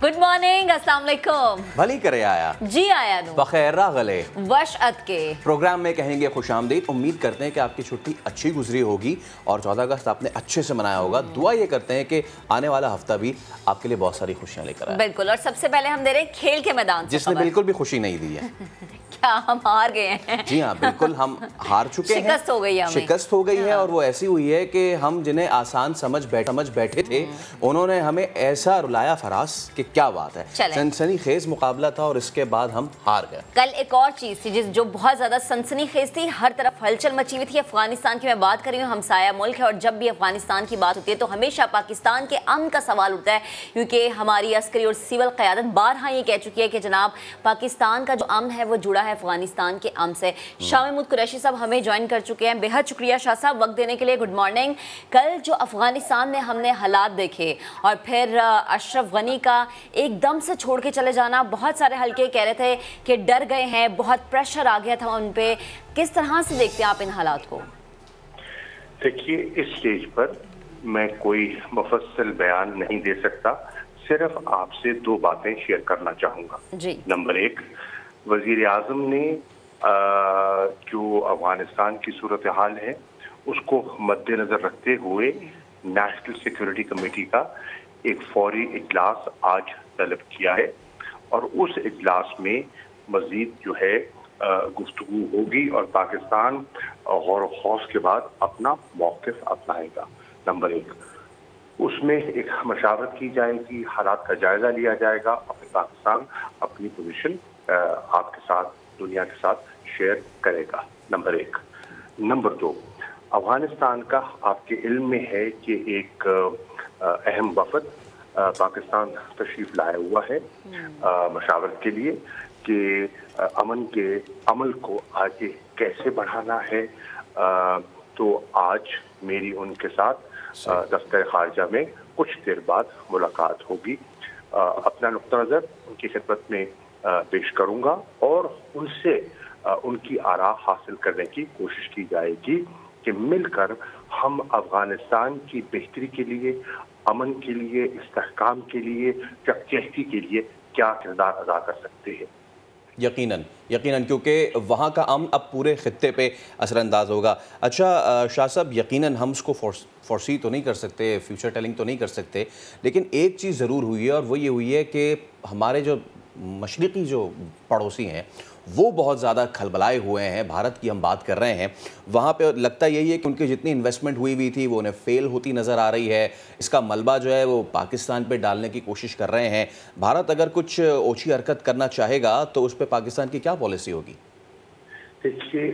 Good morning, अस्सलाम वालेकुम। भली करे आया जी आया नू बखैरा गले वशअत के प्रोग्राम में कहेंगे खुशामदीद। उम्मीद करते हैं कि आपकी छुट्टी अच्छी गुजरी होगी और 14 अगस्त आपने अच्छे से मनाया होगा। दुआ ये करते हैं कि आने वाला हफ्ता भी आपके लिए बहुत सारी खुशियां लेकर आए। बिल्कुल। और सबसे पहले हम दे रहे हैं खेल के मैदान से जिसने बिल्कुल भी खुशी नहीं दी है। क्या हम हार गए हैं? जी हाँ, बिल्कुल हम हार चुके हैं। शिकस्त हो गई है, शिकस्त हो गई है। और वो ऐसी हुई है कि हम जिन्हें आसान समझ बैठे थे उन्होंने हमें ऐसा रुलाया फरास कि क्या बात है। सनसनीखेज मुकाबला था और इसके बाद हम हार गए। कल एक और चीज थी जो बहुत ज्यादा सनसनीखेज थी, हर तरफ हलचल मची हुई थी। अफगानिस्तान की मैं बात कर रही हूँ, हमसाया मुल्क है और जब भी अफगानिस्तान की बात होती है तो हमेशा पाकिस्तान के अमन का सवाल उठता है, क्योंकि हमारी अस्करी और सिविल क़यादत बारहा ये कह चुकी है कि जनाब पाकिस्तान का जो अमन है वो जुड़ा है अफगानिस्तान के अमन से। शाह महमूद कुरैशी साहब हमें ज्वाइन कर चुके हैं। बेहद शुक्रिया शाह साहब वक्त देने के लिए। Good morning. कल जो अफगानिस्तान में हमने हालात देखे और फिर अशरफ गनी का एकदम से छोड़ के चले जाना, बहुत सारे हल्के कह रहे थे कि डर गए हैं, बहुत प्रेशर आ गया था उन पे। किस तरह से देखते हैं आप इन हालात को? देखिए, इस स्टेज पर मैं कोई मुफस्सल बयान नहीं दे सकता, सिर्फ आपसे दो बातें शेयर करना चाहूँगा जी। नंबर एक, वज़ीर आज़म ने जो अफगानिस्तान की सूरत हाल है उसको मद्देनज़र रखते हुए नेशनल सिक्योरिटी कमेटी का एक फौरी इजलास आज तलब किया है और उस इजलास में मज़ीद जो है गुफ्तगू होगी और पाकिस्तान गौर खौस के बाद अपना मौक़िफ़ अपनाएगा। नंबर एक, उसमें एक मशावरत की जाएगी, हालात का जायजा लिया जाएगा, अपने पाकिस्तान अपनी पोजीशन आपके साथ, दुनिया के साथ शेयर करेगा। नंबर एक। नंबर दो, अफगानिस्तान का आपके इल्म में है कि एक अहम वफद पाकिस्तान तशरीफ लाया हुआ है मशावरत के लिए कि अमन के अमल को आगे कैसे बढ़ाना है। तो आज मेरी उनके साथ दफ्तर खारजा में कुछ देर बाद मुलाकात होगी। अपना नुक्ता नज़र उनकी खिदमत में पेश करूंगा और उनसे उनकी आरा हासिल करने की कोशिश की जाएगी कि मिलकर हम अफगानिस्तान की बेहतरी के लिए, अमन के लिए, इस्तेहकाम के लिए, यकजहती के लिए क्या किरदार अदा कर सकते हैं। यकीनन यकीनन, क्योंकि वहाँ का अमन अब पूरे खित्ते पे असरअंदाज होगा। अच्छा शाह साहब, यकीनन हम उसको फोर्सी तो नहीं कर सकते, फ्यूचर टेलिंग तो नहीं कर सकते, लेकिन एक चीज़ ज़रूर हुई है और वो ये हुई है कि हमारे जो मशरिकी जो पड़ोसी हैं वो बहुत ज़्यादा खलबलाए हुए हैं। भारत की हम बात कर रहे हैं, वहाँ पे लगता यही है कि उनकी जितनी इन्वेस्टमेंट हुई थी वो उन्हें फेल होती नज़र आ रही है। इसका मलबा जो है वो पाकिस्तान पे डालने की कोशिश कर रहे हैं। भारत अगर कुछ ओछी हरकत करना चाहेगा तो उस पर पाकिस्तान की क्या पॉलिसी होगी? देखिए,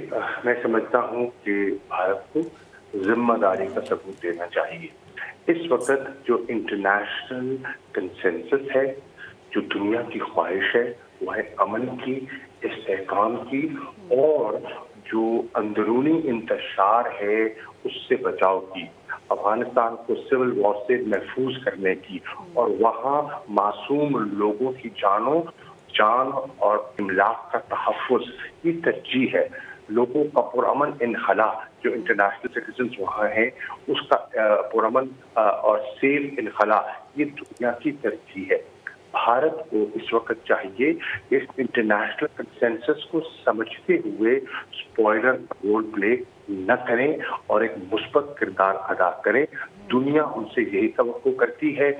मैं समझता हूँ कि भारत को जिम्मेदारी का सबूत देना चाहिए। इस वक्त जो इंटरनेशनल कंसेंसस है, जो दुनिया की ख्वाहिश है, वह है अमन की, इस्तेहकाम की और जो अंदरूनी इंतशार है उससे बचाव की, अफगानिस्तान को सिविल वॉर से महफूज करने की और वहाँ मासूम लोगों की जान और इमलाक का तहफ़्फ़ुज़, ये तरजीह है। लोगों का पुरअमन इनखला, जो इंटरनेशनल सिटीजन्स वहाँ हैं उसका पुरअमन और सेफ इनखला, ये दुनिया की तरजीह है। भारत को इस वक्त चाहिए इस इंटरनेशनल कंसेंसस को समझते हुए स्पॉइलर रोल प्ले न करें और एक मुस्बत किरदार अदा करें। दुनिया उनसे यही तवक्को करती है।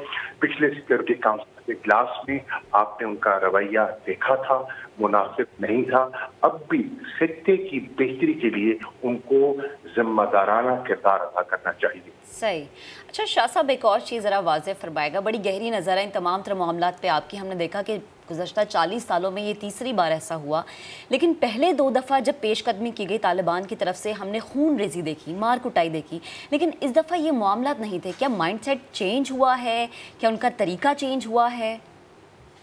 पिछले सिक्योरिटी काउंसिल के इजलास में आपने उनका रवैया देखा था, मुनासिब नहीं था। अब भी खित्ते की बेहतरी के लिए उनको जिम्मेदाराना किरदार अदा करना चाहिए। सही। अच्छा शाह साहब, एक और चीज़ ज़रा वाज़ेह फरमाएगा। बड़ी गहरी नज़र है इन तमाम तरह मामलात पे आपकी। हमने देखा कि गुज़श्ता 40 सालों में ये तीसरी बार ऐसा हुआ, लेकिन पहले 2 दफ़ा जब पेशकदमी की गई तालिबान की तरफ से हमने खून रेजी देखी, मार कुटाई देखी, लेकिन इस दफ़ा ये मामलात नहीं थे। क्या माइंडसेट चेंज हुआ है? क्या उनका तरीका चेंज हुआ है?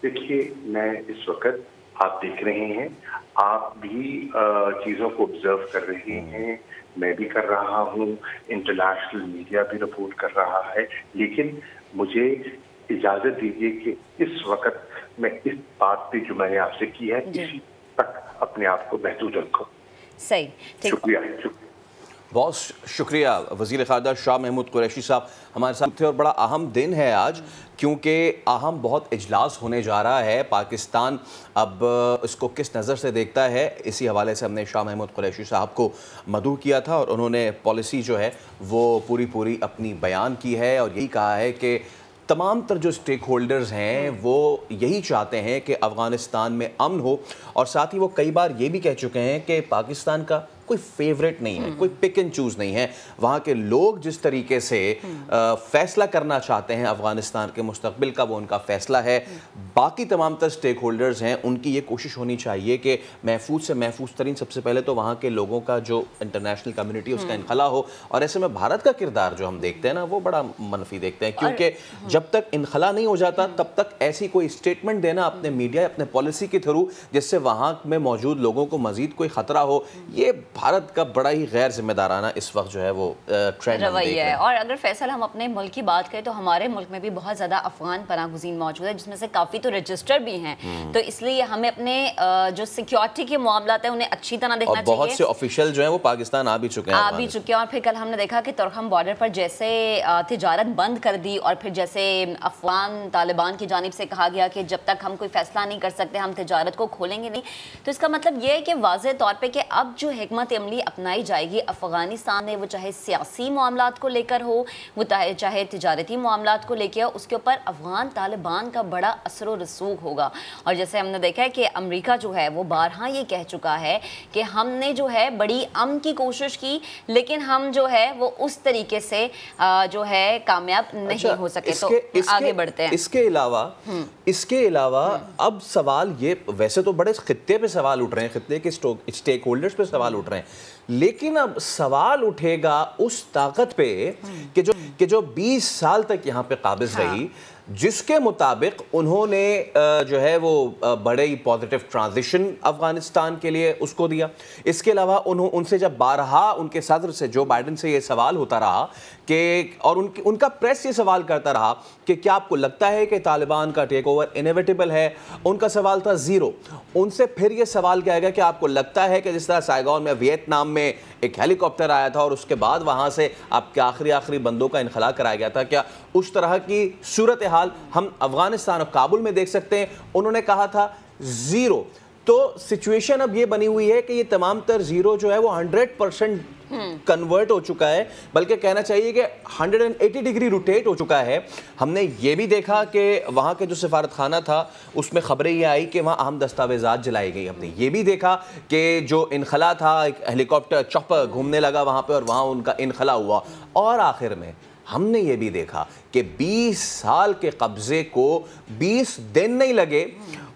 देखिए, मैं इस वक्त आप देख रहे हैं, आप भी चीज़ों को ऑब्जर्व कर रहे हैं, मैं भी कर रहा हूँ, इंटरनेशनल मीडिया भी रिपोर्ट कर रहा है, लेकिन मुझे इजाज़त दीजिए कि इस वक्त मैं इस बात पे जो मैंने आपसे की है इसी तक अपने आप को महदूद रखूँ। सही, शुक्रिया। बहुत शुक्रिया वज़ीर ख़ारजा शाह महमूद कुरैशी साहब हमारे साथ थे। और बड़ा अहम दिन है आज, क्योंकि अहम बहुत इजलास होने जा रहा है। पाकिस्तान अब इसको किस नज़र से देखता है, इसी हवाले से हमने शाह महमूद कुरैशी साहब को मदऊ किया था और उन्होंने पॉलिसी जो है वो पूरी अपनी बयान की है और यही कहा है कि तमाम तर जो स्टेक होल्डर्स हैं वो यही चाहते हैं कि अफ़गानिस्तान में अमन हो। और साथ ही वो कई बार ये भी कह चुके हैं कि पाकिस्तान का कोई फेवरेट नहीं है, कोई पिक एंड चूज़ नहीं है। वहाँ के लोग जिस तरीके से फ़ैसला करना चाहते हैं अफ़गानिस्तान के मुस्तक़बिल का, वो उनका फ़ैसला है। बाकी तमाम तर स्टेक होल्डर्स हैं, उनकी ये कोशिश होनी चाहिए कि महफूज से महफूज तरीन सबसे पहले तो वहाँ के लोगों का जो इंटरनेशनल कम्युनिटी उसका इनखला हो। और ऐसे में भारत का किरदार जो हम देखते हैं ना, वो बड़ा मनफी देखते हैं, क्योंकि जब तक इनखला नहीं हो जाता तब तक ऐसी कोई स्टेटमेंट देना अपने मीडिया, अपने पॉलिसी के थ्रू, जिससे वहाँ में मौजूद लोगों को मज़ीद कोई ख़तरा हो, ये भारत का बड़ा ही गैर जिम्मेदाराना इस वक्त जो है वो ट्रेंड रवैया है। और अगर फैसल हम अपने मुल्क की बात करें तो हमारे मुल्क में भी बहुत ज़्यादा अफगान पनाह गुज़ीन मौजूद है, जिसमें से काफ़ी तो रजिस्टर भी हैं। तो इसलिए हमें अपने जो सिक्योरिटी के मामला है उन्हें अच्छी तरह देखना चाहिए। बहुत से ऑफिशियल जो है वो पाकिस्तान आ भी चुके हैं। और फिर कल हमने देखा कि तुर्कम बॉर्डर पर जैसे तिजारत बंद कर दी और फिर जैसे अफगान तालिबान की जानिब से कहा गया कि जब तक हम कोई फैसला नहीं कर सकते हम तिजारत को खोलेंगे नहीं। तो इसका मतलब ये है कि वाज़ेह तौर पर कि अब जो हिकमत अमली अपनाई जाएगी अफगानिस्तान में, वो चाहे सियासी मामलात को लेकर हो, वो चाहे तिजारती मामलात को लेकर हो, उसके ऊपर अफगान तालिबान का बड़ा असर व रसूख होगा। और जैसे हमने देखा है कि अमेरिका जो है वो बारहा ये कह चुका है कि हमने जो है बड़ी अमन की कोशिश की, लेकिन हम जो है वो उस तरीके से जो है कामयाब नहीं हो सके। तो आगे बढ़ते हैं। इसके अलावा अब सवाल ये, वैसे तो बड़े खित्ते पे सवाल उठ रहे हैं, खित्ते के स्टेक होल्डर्स पे सवाल उठ रहे हैं, लेकिन अब सवाल उठेगा उस ताकत पे कि जो 20 साल तक यहाँ पे काबिज रही, जिसके मुताबिक उन्होंने जो है वो बड़े ही पॉजिटिव ट्रांजिशन अफगानिस्तान के लिए उसको दिया। इसके अलावा उनसे जब बारहा उनके सदर से जो बाइडेन से ये सवाल होता रहा कि, और उनका प्रेस ये सवाल करता रहा कि क्या आपको लगता है कि तालिबान का टेक ओवर इनएविटेबल है, उनका सवाल था ज़ीरो। उनसे फिर ये सवाल किया गया कि आपको लगता है कि जिस तरह साइगोन में वियतनाम में एक हेलीकॉप्टर आया था और उसके बाद वहाँ से आपके आखिरी बंदों का इनखला कराया गया था, क्या उस तरह की सूरत हाल हम अफगानिस्तान और काबुल में देख सकते हैं? उन्होंने कहा था ज़ीरो। तो सिचुएशन अब ये बनी हुई है कि ये तमाम तर ज़ीरो जो है वो 100% कन्वर्ट हो चुका है, बल्कि कहना चाहिए कि 180 डिग्री रोटेट हो चुका है। हमने ये भी देखा कि वहाँ के जो सिफारत खाना था उसमें खबरें ये आई कि वहाँ अहम दस्तावेजात जलाई गई। हमने ये भी देखा कि जो इनखला था, एक हेलीकॉप्टर चॉपर घूमने लगा वहाँ पे और वहाँ उनका इनखला हुआ। और आखिर में हमने ये भी देखा कि 20 साल के कब्जे को 20 दिन नहीं लगे,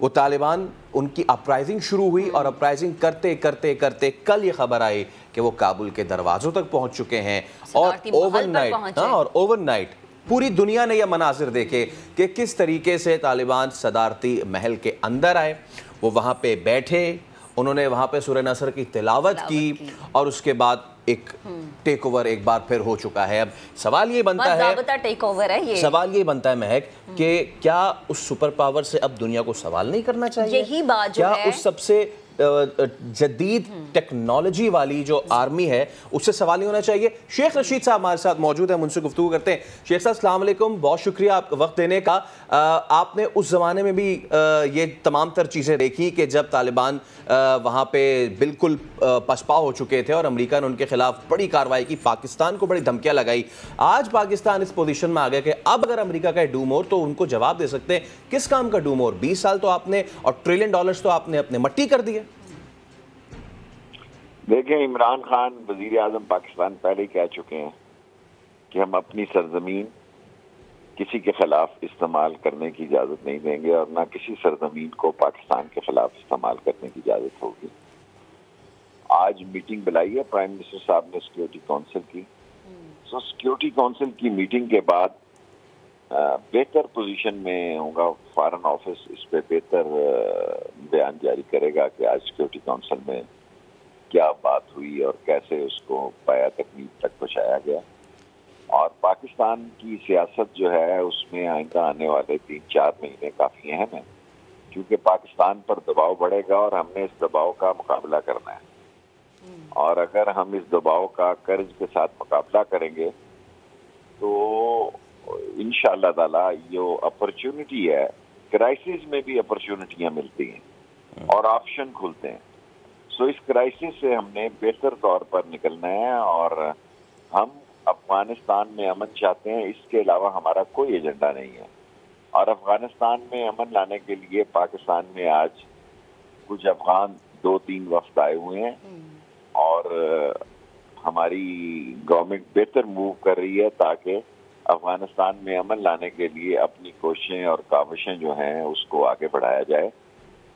वो तालिबान उनकी अपराइजिंग शुरू हुई और अपराइजिंग करते करते करते कल ये खबर आई कि वो काबुल के दरवाज़ों तक पहुंच चुके हैं। और ओवरनाइट पूरी दुनिया ने यह मनाजिर देखे कि किस तरीके से तालिबान सदारती महल के अंदर आए, वो वहाँ पे बैठे, उन्होंने वहाँ पे सूरह नसर की तिलावत की और उसके बाद एक टेक ओवर एक बार फिर हो चुका है। अब सवाल ये बनता है, टेक ओवर है ये, सवाल ये बनता है महक कि क्या उस सुपर पावर से अब दुनिया को सवाल नहीं करना चाहिए? यही बात जो क्या है, उस सबसे जदीद टेक्नोलॉजी वाली जो आर्मी है उससे सवाल नहीं होना चाहिए? शेख रशीद साहब हमारे साथ मौजूद हैं, उनसे गुफ्तगू करते हैं। शेख साहब अस्सलाम वालेकुम, बहुत शुक्रिया आप वक्त देने का। आपने उस ज़माने में भी ये तमाम तर चीज़ें देखी कि जब तालिबान वहाँ पे बिल्कुल पसपा हो चुके थे और अमेरिका ने उनके खिलाफ बड़ी कार्रवाई की, पाकिस्तान को बड़ी धमकियाँ लगाई। आज पाकिस्तान इस पोजीशन में आ गया कि अब अगर अमेरिका का डू मोर तो उनको जवाब दे सकते हैं। किस काम का डू मोर? 20 साल तो आपने और $1 ट्रिलियन तो आपने अपने मट्टी कर दिए। देखें, इमरान खान वजीर आजम पाकिस्तान पहले ही कह चुके हैं कि हम अपनी सरजमीन किसी के खिलाफ इस्तेमाल करने की इजाज़त नहीं देंगे और ना किसी सरजमीन को पाकिस्तान के खिलाफ इस्तेमाल करने की इजाज़त होगी। आज मीटिंग बुलाई है प्राइम मिनिस्टर साहब ने सिक्योरिटी काउंसिल की। सो सिक्योरिटी काउंसिल की मीटिंग के बाद बेहतर पोजीशन में होगा फॉरेन ऑफिस, इस पे बेहतर बयान जारी करेगा कि आज सिक्योरिटी काउंसिल में क्या बात हुई और कैसे उसको पाया तकनीक तक पहुँचाया गया। और पाकिस्तान की सियासत जो है उसमें आइंदा आने वाले 3-4 महीने काफ़ी अहम है, क्योंकि पाकिस्तान पर दबाव बढ़ेगा और हमने इस दबाव का मुकाबला करना है। और अगर हम इस दबाव का कर्ज के साथ मुकाबला करेंगे तो इंशाअल्लाह ताला ये अपॉर्चुनिटी है, क्राइसिस में भी अपॉर्चुनिटियां मिलती हैं और ऑप्शन खुलते हैं। सो इस क्राइसिस से हमने बेहतर तौर पर निकलना है और हम अफगानिस्तान में अमन चाहते हैं, इसके अलावा हमारा कोई एजेंडा नहीं है। और अफगानिस्तान में अमन लाने के लिए पाकिस्तान में आज कुछ अफगान 2-3 वफ्द आए हुए हैं और हमारी गवर्नमेंट बेहतर मूव कर रही है ताकि अफगानिस्तान में अमन लाने के लिए अपनी कोशिशें और काविशें जो हैं उसको आगे बढ़ाया जाए।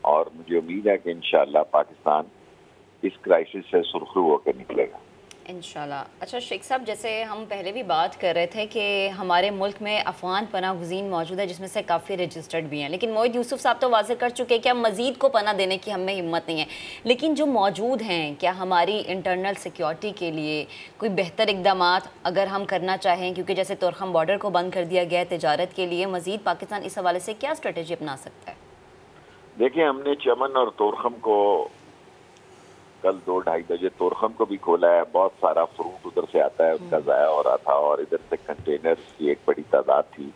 और मुझे उम्मीद है कि इंशाअल्लाह पाकिस्तान इस क्राइसिस से सुरखरू होकर निकलेगा इंशाल्लाह। अच्छा शेख साहब, जैसे हम पहले भी बात कर रहे थे कि हमारे मुल्क में अफगान पनाह गुज़ीन मौजूद है जिसमें से काफ़ी रजिस्टर्ड भी हैं, लेकिन मोहित यूसुफ साहब तो वाज़ेह कर चुके हैं कि हम मज़ीद को पनाह देने की हमें हिम्मत नहीं है। लेकिन जो मौजूद हैं, क्या हमारी इंटरनल सिक्योरिटी के लिए कोई बेहतर इकदाम अगर हम करना चाहें, क्योंकि जैसे तोरखम बॉर्डर को बंद कर दिया गया है तजारत के लिए, मज़ीद पाकिस्तान इस हवाले से क्या स्ट्रेटजी अपना सकता है? देखिए, हमने चमन और तोरखम को कल 2-2:30 बजे तोरखम को भी खोला है। बहुत सारा फ्रूट उधर से आता है, उसका ज़ाया हो रहा था और इधर से कंटेनर की एक बड़ी तादाद थी।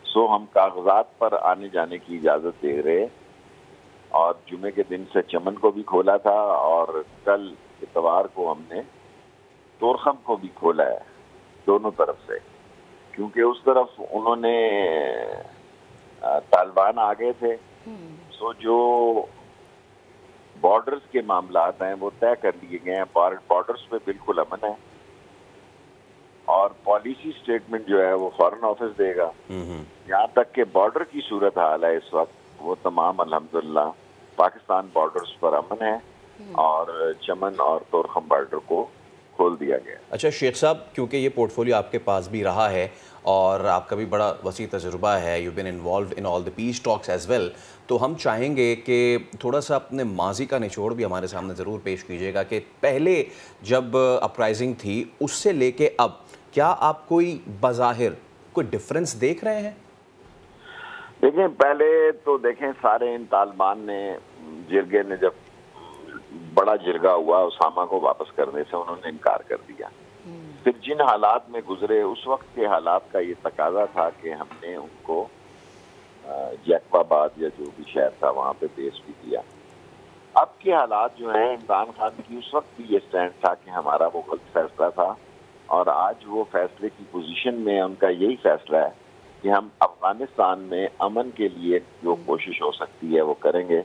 सो हम कागजात पर आने जाने की इजाज़त दे रहे और जुमे के दिन से चमन को भी खोला था और कल इतवार को हमने तोरखम को भी खोला है, दोनों तरफ से, क्योंकि उस तरफ उन्होंने तालिबान आ गए थे। सो जो बॉर्डर्स के मामलात हैं वो तय कर लिए गए हैं, बॉर्डर्स पे बिल्कुल अमन है और पॉलिसी स्टेटमेंट जो है वो फॉरेन ऑफिस देगा। यहाँ तक के बॉर्डर की सूरत हाल है इस वक्त, वो तमाम अल्हम्दुलिल्लाह पाकिस्तान बॉर्डर्स पर अमन है और चमन और तोरखम बॉर्डर को खोल दिया गया। अच्छा शेख साहब, क्योंकि ये पोर्टफोलियो आपके पास भी रहा है और आपका भी बड़ा वसी तजुर्बा है, you been involve in all the peace talks as well, तो हम चाहेंगे कि थोड़ा सा अपने माजी का निचोड़ भी हमारे सामने ज़रूर पेश कीजिएगा कि पहले जब अपराइजिंग थी उससे लेके अब क्या आप कोई बज़ाहिर कोई डिफरेंस देख रहे हैं? देखें, पहले तो देखें सारे इन तालिबान ने जिरगे ने जब बड़ा जिरगा हुआ उसामा को वापस करने से उन्होंने इनकार कर दिया। फिर जिन हालात में गुजरे उस वक्त के हालात का ये तकाजा था कि हमने उनको जैकबाबाद या जो भी शहर था वहाँ पे बेस भी किया। अब के हालात जो हैं, इमरान खान की उस वक्त भी ये स्टैंड था कि हमारा वो गलत फैसला था और आज वो फैसले की पोजीशन में उनका यही फैसला है कि हम अफगानिस्तान में अमन के लिए जो कोशिश हो सकती है वो करेंगे।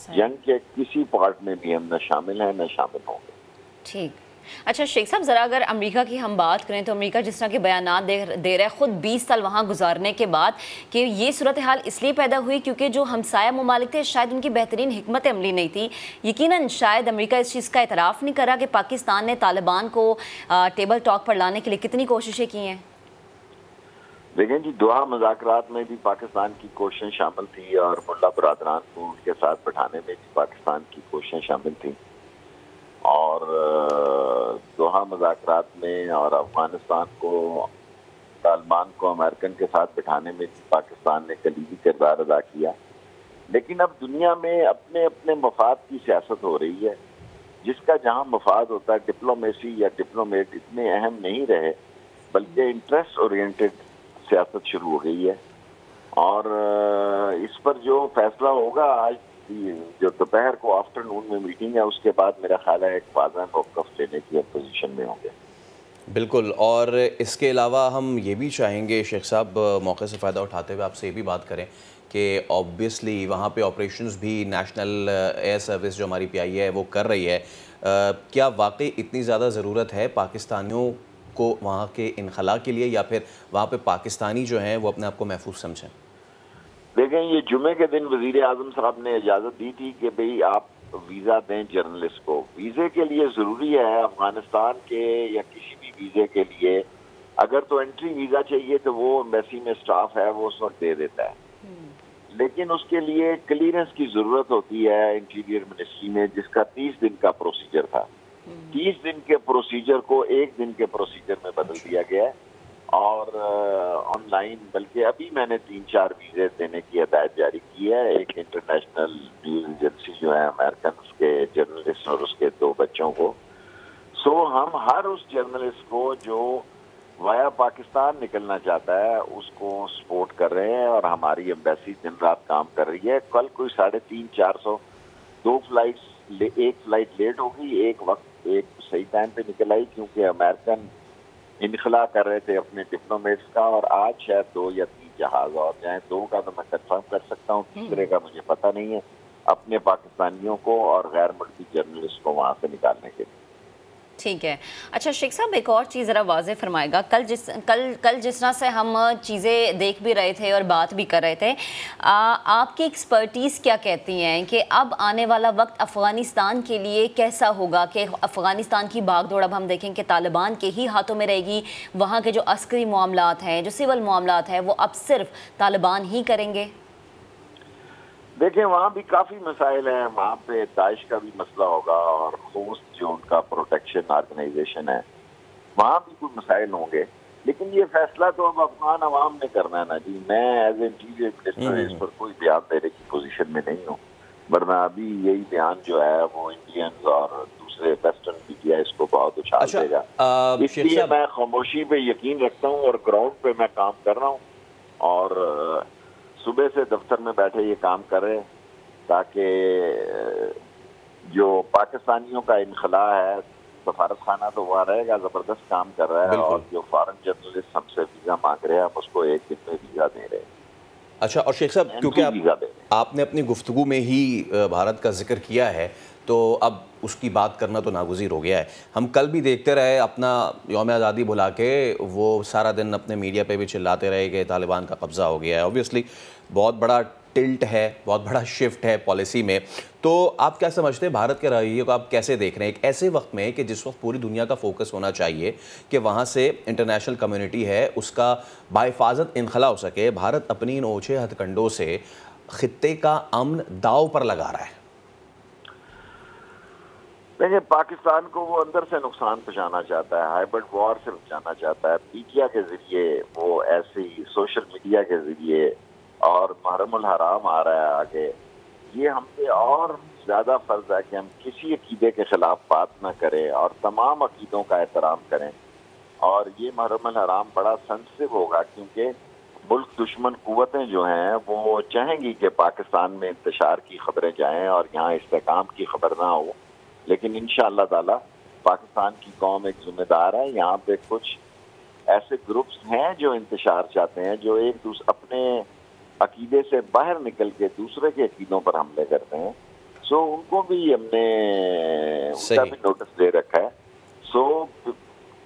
जंग के किसी पार्ट में भी हम न शामिल हैं न शामिल होंगे। ठीक। अच्छा शेख साहब, ज़रा अगर अमेरिका की हम बात करें तो अमेरिका जिस तरह के बयानात दे रहा है ख़ुद 20 साल वहाँ गुजारने के बाद, कि ये सूरत हाल इसलिए पैदा हुई क्योंकि जो हमसाया ममालिक थे शायद उनकी बेहतरीन हिकमत अमली नहीं थी। यकीनन शायद अमेरिका इस चीज़ का इतराफ़ नहीं करा कि पाकिस्तान ने तालिबान को टेबल टॉक पर लाने के लिए कितनी कोशिशें की हैं। देखें जी, दोहा मुज़ाकरात में भी पाकिस्तान की कोशिशें शामिल थी और मुल्ला बरादरान को उनके साथ बैठाने में भी पाकिस्तान की कोशिशें शामिल थी और दोहा मुज़ाकरात में और अफगानिस्तान को तालिबान को अमेरिकन के साथ बैठाने में भी पाकिस्तान ने कलीदी किरदार अदा किया। लेकिन अब दुनिया में अपने अपने मफाद की सियासत हो रही है, जिसका जहाँ मफाद होता है डिप्लोमेसी या डिप्लोमेट इतने अहम नहीं रहे, बल्कि इंटरेस्ट ओरिएंटेड सियासत शुरू हो गई है। और इस पर जो फैसला होगा आज जो दोपहर को आफ्टरनून में मीटिंग है, उसके बाद मेरा ख्याल है एक वाज़ेह मौक़िफ़ लेने की पोजीशन में होंगे। बिल्कुल। और इसके अलावा हम ये भी चाहेंगे शेख साहब, मौके से फ़ायदा उठाते हुए आपसे ये भी बात करें कि ऑब्वियसली वहाँ पे ऑपरेशंस भी नेशनल एयर सर्विस जो हमारी PIA है वो कर रही है। क्या वाकई इतनी ज़्यादा ज़रूरत है पाकिस्तानियों को वहाँ के इनखला के लिए, या फिर वहाँ पे पाकिस्तानी जो हैं वो अपने आप को महफूज समझें? देखें, ये जुमे के दिन वज़ीर आज़म साहब ने इजाज़त दी थी कि भाई आप वीज़ा दें जर्नलिस्ट को। वीज़े के लिए ज़रूरी है अफगानिस्तान के या किसी भी वीज़े के लिए, अगर तो एंट्री वीज़ा चाहिए तो वो एम्बेसी में स्टाफ है वो उस वक्त दे देता है, लेकिन उसके लिए क्लीयरेंस की ज़रूरत होती है इंटीरियर मिनिस्ट्री में, जिसका 30 दिन का प्रोसीजर था। 30 दिन के प्रोसीजर को 1 दिन के प्रोसीजर में बदल दिया गया है और ऑनलाइन, बल्कि अभी मैंने 3-4 वीज़े देने की हदायत जारी की है। एक इंटरनेशनल न्यूज़ एजेंसी जो है अमेरिकन, उसके जर्नलिस्ट और उसके 2 बच्चों को, सो हम हर उस जर्नलिस्ट को जो वाया पाकिस्तान निकलना चाहता है उसको सपोर्ट कर रहे हैं, और हमारी एम्बेसी दिन रात काम कर रही है। कल कोई 350-400 2 फ्लाइट्स, एक फ्लाइट लेट होगी, एक सही टाइम पे निकल आई, क्योंकि अमेरिकन इनखला कर रहे थे अपने डिप्लोमेट्स का, और आज शायद 2 या 3 जहाज और जाएं। 2 का तो मैं कंफर्म कर सकता हूँ, तीसरे का मुझे पता नहीं है, अपने पाकिस्तानियों को और गैर मुल्की जर्नलिस्ट को वहाँ से निकालने के लिए। ठीक है। अच्छा शेख साहब, एक और चीज़ ज़रा वाज़े फरमाएगा। कल जिस तरह से हम चीज़ें देख भी रहे थे और बात भी कर रहे थे, आपकी एक्सपर्टीज़ क्या कहती हैं कि अब आने वाला वक्त अफ़गानिस्तान के लिए कैसा होगा? कि अफ़गानिस्तान की भागदौड़ अब हम देखें कि तालिबान के ही हाथों में रहेगी, वहाँ के जो अस्करी मामलात हैं, जो सिविल मामलात हैं, वो अब सिर्फ तालिबान ही करेंगे? देखें, वहाँ भी काफ़ी मसाइल हैं। वहाँ पे दाइश का भी मसला होगा, और होस्ट जो उनका प्रोटेक्शन ऑर्गेनाइजेशन है, वहाँ भी कुछ मसाइल होंगे। लेकिन ये फैसला तो अब अफगान अवाम ने करना है ना जी। मैं एज इंटीरियर मिनिस्टर इस पर कोई बयान देने की पोजीशन में नहीं हूँ, वरना अभी यही बयान जो है वो इंडियंस और दूसरे वेस्टर्न मीडिया इसको बहुत उछाल देगा। इसलिए मैं खामोशी पे यकीन रखता हूँ और ग्राउंड पे मैं काम कर रहा हूँ, और सुबह से दफ्तर में बैठे ये काम कर रहे हैं ताकि जो पाकिस्तानियों का इनखला है, सफारत खाना तो वहाँ रहेगा, जबरदस्त काम कर रहा है, और जो फॉरेन जर्नलिस्ट हमसे वीजा मांग रहे हैं हम उसको एक दिन में वीजा दे रहे हैं। अच्छा, और शेख साहब, क्योंकि आपने अपनी गुफ्तगू में ही भारत का जिक्र किया है, तो अब उसकी बात करना तो नागुज़ीर हो गया है। हम कल भी देखते रहे, अपना यौम आज़ादी भुला के वो सारा दिन अपने मीडिया पे भी चिल्लाते रहे कि तालिबान का कब्ज़ा हो गया है। ऑब्वियसली बहुत बड़ा टिल्ट है, बहुत बड़ा शिफ्ट है पॉलिसी में। तो आप क्या समझते हैं, भारत के रवैये को आप कैसे देख रहे हैं एक ऐसे वक्त में कि जिस वक्त पूरी दुनिया का फोकस होना चाहिए कि वहाँ से इंटरनेशनल कम्युनिटी है उसका बाहिफाजत इनखला हो सके, भारत अपनी इन ओछे हथकंडों से खित्ते का अमन दाव पर लगा रहा है? देखिए, पाकिस्तान को वो अंदर से नुकसान पहुंचाना चाहता है, हाइब्रिड वॉर से बचाना चाहता है, मीडिया के जरिए, वो ऐसे ही सोशल मीडिया के जरिए, और मुहर्रमुल हराम आ रहा है आगे। ये हम पे और ज्यादा फर्ज है कि हम किसी अकीदे के खिलाफ बात ना करें और तमाम अकीदों का एहतराम करें। और ये मुहर्रमुल हराम बड़ा सेंसिटिव होगा, क्योंकि मुल्क दुश्मन कुव्वतें जो हैं वो चाहेंगी कि पाकिस्तान में इंतशार की खबरें जाएं और यहाँ इस्तेहकाम की खबर ना हो। लेकिन इंशाअल्लाह ताला पाकिस्तान की कौम एक जिम्मेदार है। यहाँ पे कुछ ऐसे ग्रुप्स हैं जो इंतशार चाहते हैं, जो अपने अकीदे से बाहर निकल के दूसरे के अकीदों पर हमले करते हैं। सो उनको भी हमने उनका भी नोटिस दे रखा है। सो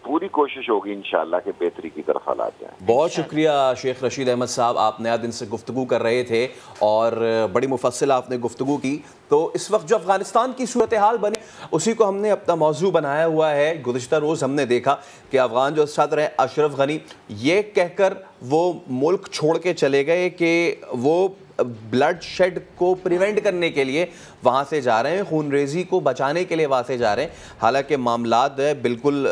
पूरी कोशिश होगी इंशाअल्लाह के बेहतरी की तरफ हालात जाएं। बहुत शुक्रिया शेख रशीद अहमद साहब, आप नया दिन से गुफ्तगू कर रहे थे और बड़ी मुफस्सिल आपने गुफ्तगू की। तो इस वक्त जो अफ़गानिस्तान की सूरत हाल बनी उसी को हमने अपना मौजू बनाया हुआ है। गुज़िश्ता रोज़ हमने देखा कि अफ़गान जो सदर हैं अशरफ गनी ये कहकर वो मुल्क छोड़ के चले गए कि वो ब्लड शेड को प्रिवेंट करने के लिए वहाँ से जा रहे हैं, खूनरेज़ी को बचाने के लिए वहाँ से जा रहे हैं। हालांकि मामलात बिल्कुल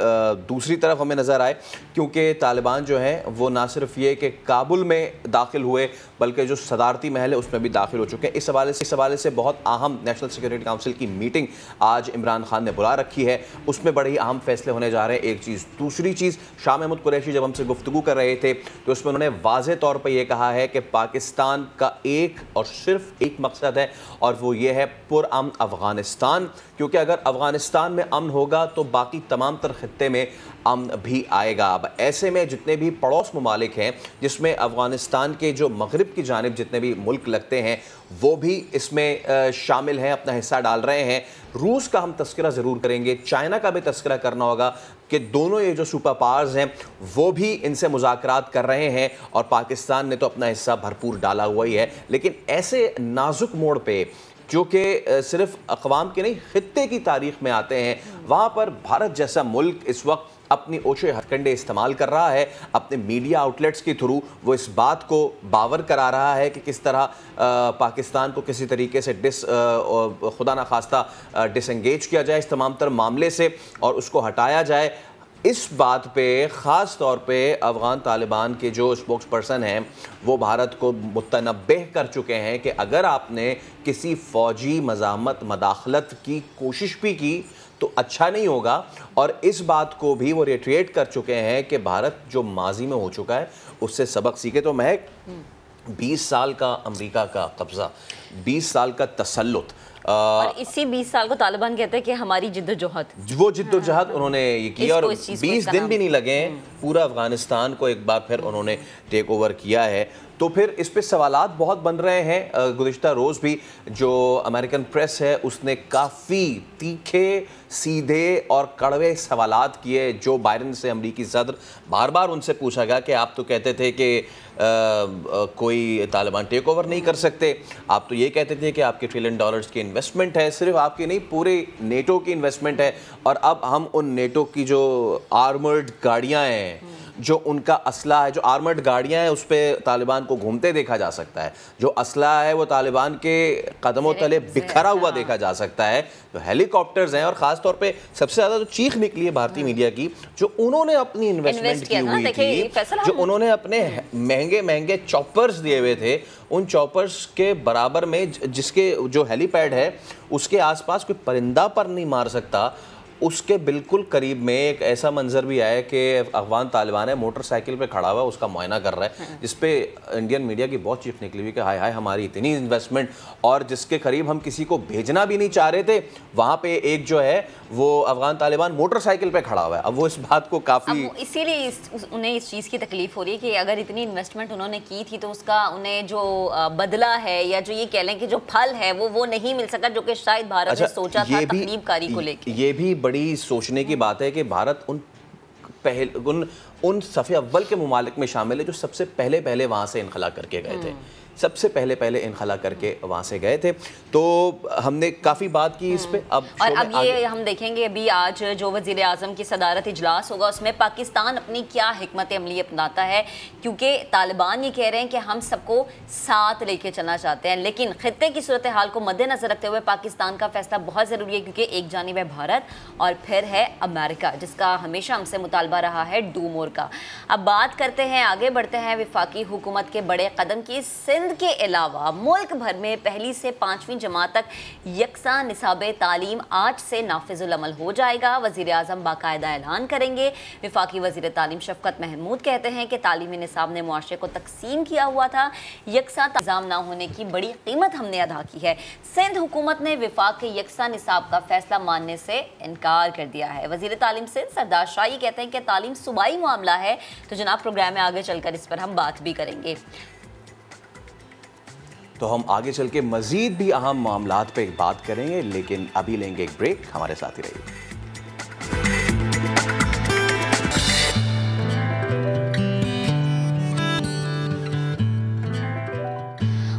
दूसरी तरफ हमें नज़र आए, क्योंकि तालिबान जो हैं वो ना सिर्फ ये कि काबुल में दाखिल हुए बल्कि जो सदारती महल है उसमें भी दाखिल हो चुके हैं। इस हवाले से बहुत अहम नेशनल सिक्योरिटी काउंसिल की मीटिंग आज इमरान खान ने बुला रखी है, उसमें बड़े ही अहम फैसले होने जा रहे हैं। एक चीज़, दूसरी चीज़, शाह महमूद कुरैशी जब हमसे गुफ्तगू कर रहे थे तो उसमें उन्होंने वाज़े तौर पर यह कहा है कि पाकिस्तान का एक और सिर्फ एक मकसद है और वो ये है पुरअमन अफ़गानिस्तान, क्योंकि अगर अफ़गानिस्तान में अमन होगा तो बाकी तमाम तर खित्ते में अमन भी आएगा। अब ऐसे में जितने भी पड़ोस ममालिक हैं जिसमें अफ़गानिस्तान के जो मगरिब की जानिब जितने भी मुल्क लगते हैं वो भी इसमें शामिल हैं, अपना हिस्सा डाल रहे हैं। रूस का हम तस्करा ज़रूर करेंगे, चाइना का भी तस्करा करना होगा कि दोनों ये जो सुपर पावर्स हैं वो भी इनसे मुज़ाकरात कर रहे हैं और पाकिस्तान ने तो अपना हिस्सा भरपूर डाला हुआ ही है। लेकिन ऐसे नाजुक मोड़ पे जो कि सिर्फ अक़वाम के नहीं खित्ते की तारीख़ में आते हैं, वहाँ पर भारत जैसा मुल्क इस वक्त अपनी ओछे हथकंडे इस्तेमाल कर रहा है। अपने मीडिया आउटलेट्स के थ्रू वो इस बात को बावर करा रहा है कि किस तरह पाकिस्तान को किसी तरीके से खुदा न खास्ता डिसंगेज किया जाए इस तमाम तर मामले से और उसको हटाया जाए। इस बात पे ख़ास तौर पे अफ़गान तालिबान के जो स्पोक्स पर्सन हैं वो भारत को मुतनब्बह कर चुके हैं कि अगर आपने किसी फ़ौजी मज़ामत मदाखलत की कोशिश भी की तो अच्छा नहीं होगा। और इस बात को भी वो रिट्रेट कर चुके हैं कि भारत जो माजी में हो चुका है उससे सबक सीखे। तो मैं 20 साल का अमेरिका का कब्जा, 20 साल का तसल्लुत, और इसी 20 साल को तालिबान कहते हैं कि हमारी जिद्दोजहद, वो जिद्दोजहद उन्होंने ये किया। और 20 दिन भी नहीं लगे पूरा अफगानिस्तान को एक बार फिर उन्होंने टेक ओवर किया है। तो फिर इस पे सवालात बहुत बन रहे हैं। गुज़िश्ता रोज़ भी जो अमेरिकन प्रेस है उसने काफ़ी तीखे, सीधे और कड़वे सवालात किए जो बाइडेन से, अमरीकी सदर। बार बार उनसे पूछा गया कि आप तो कहते थे कि कोई तालिबान टेक ओवर नहीं कर सकते, आप तो ये कहते थे कि आपके $1 ट्रिलियन की इन्वेस्टमेंट है, सिर्फ आपकी नहीं पूरे नेटो की इन्वेस्टमेंट है, और अब हम उन नेटो की जो आर्मर्ड गाड़ियाँ हैं, जो उनका असला है, जो आर्मर्ड गाड़ियाँ हैं उस पर तालिबान को घूमते देखा जा सकता है, जो असला है वो तालिबान के कदमों तले बिखरा हुआ देखा जा सकता है, जो हेलीकॉप्टर्स हैं। और ख़ास तौर पे सबसे ज़्यादा जो चीख निकली है भारतीय मीडिया की, जो उन्होंने अपनी इन्वेस्टमेंट की हुई थी, जो उन्होंने अपने महंगे महंगे चॉपर्स दिए हुए थे, उन चॉपर्स के बराबर में जिसके जो हेलीपैड है उसके आसपास कोई परिंदा पर नहीं मार सकता, उसके बिल्कुल करीब में एक ऐसा मंजर भी आया कि अफगान तालिबान है मोटरसाइकिल पे खड़ा हुआ है, उसका मुआयना कर रहा है, जिस पे इंडियन मीडिया की बहुत चीख निकली हुई कि हाय हाय हमारी इतनी इन्वेस्टमेंट, और जिसके करीब हम किसी को भेजना भी नहीं चाह रहे थे, वहाँ पे एक जो है वो अफगान तालिबान मोटरसाइकिल पे खड़ा हुआ है। अब वो इस बात को काफ़ी, इसीलिए उन्हें इस चीज़ की तकलीफ हो रही है कि अगर इतनी इन्वेस्टमेंट उन्होंने की थी तो उसका उन्हें जो बदला है या जो ये कह लें कि जो फल है वो नहीं मिल सका, जो कि शायद भारत ने सोचा था तकलीफकारी को लेकर। ये भी बड़ी सोचने की बात है कि भारत उन सफ़े अव्वल के मुमालिक में शामिल है जो सबसे पहले वहाँ से इनखला करके गए थे, सबसे पहले इनखला करके वहाँ से गए थे। तो हमने काफ़ी बात की इस पे। अब ये हम देखेंगे अभी आज जो वज़ीर आज़म की सदारत इजलास होगा उसमें पाकिस्तान अपनी क्या हिकमत अमली अपनाता है, क्योंकि तालिबान ये कह रहे हैं कि हम सबको साथ लेके चलना चाहते हैं, लेकिन खित्ते की सूरत हाल को मद्देनजर रखते हुए पाकिस्तान का फैसला बहुत ज़रूरी है, क्योंकि एक जानिब है भारत और फिर है अमेरिका, जिसका हमेशा हमसे मुतालबा रहा है डू मोर का। अब बात करते हैं, आगे बढ़ते हैं वफाकी हुकूमत के बड़े कदम की। सिंध के अलावा मुल्क भर में पहली से 5वीं जमात तक यकसा निसाब तालीम आज से नाफिजुल अमल हो जाएगा। वज़ीर आज़म बाकायदा ऐलान करेंगे। वफाकी वज़ीर तालीम शफ़क़त महमूद कहते हैं कि तालीमी निसाब ने मुआशरे को तकसीम किया हुआ था, यकसा निज़ाम ना होने की बड़ी कीमत हमने अदा की है। सिंध हुकूमत ने वफाक के यकसा निसाब का फैसला मानने से इनकार कर दिया है। वज़ीर तालीम सिंध सरदार शाही कहते हैं कि तालीम सूबाई मामला है, तो जनाब प्रोग्राम में आगे चलकर इस पर हम बात भी करेंगे। तो हम आगे चल के मज़ीद भी अहम मामलात पे बात करेंगे, लेकिन अभी लेंगे एक ब्रेक। हमारे साथ ही रहिए।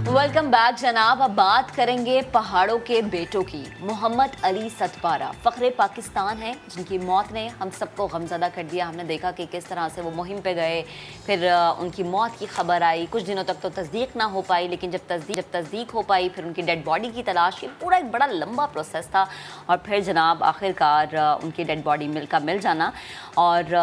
वेलकम बैक जनाब। अब बात करेंगे पहाड़ों के बेटों की। मोहम्मद अली सतपारा फ़ख्रे पाकिस्तान हैं, जिनकी मौत ने हम सबको गमज़दा कर दिया। हमने देखा कि किस तरह से वो मुहिम पे गए, फिर उनकी मौत की खबर आई, कुछ दिनों तक तो तस्दीक ना हो पाई, लेकिन जब तस्दीक हो पाई फिर उनकी डेड बॉडी की तलाश, ये पूरा एक बड़ा लंबा प्रोसेस था, और फिर जनाब आखिरकार उनकी डेड बॉडी मिल जाना। और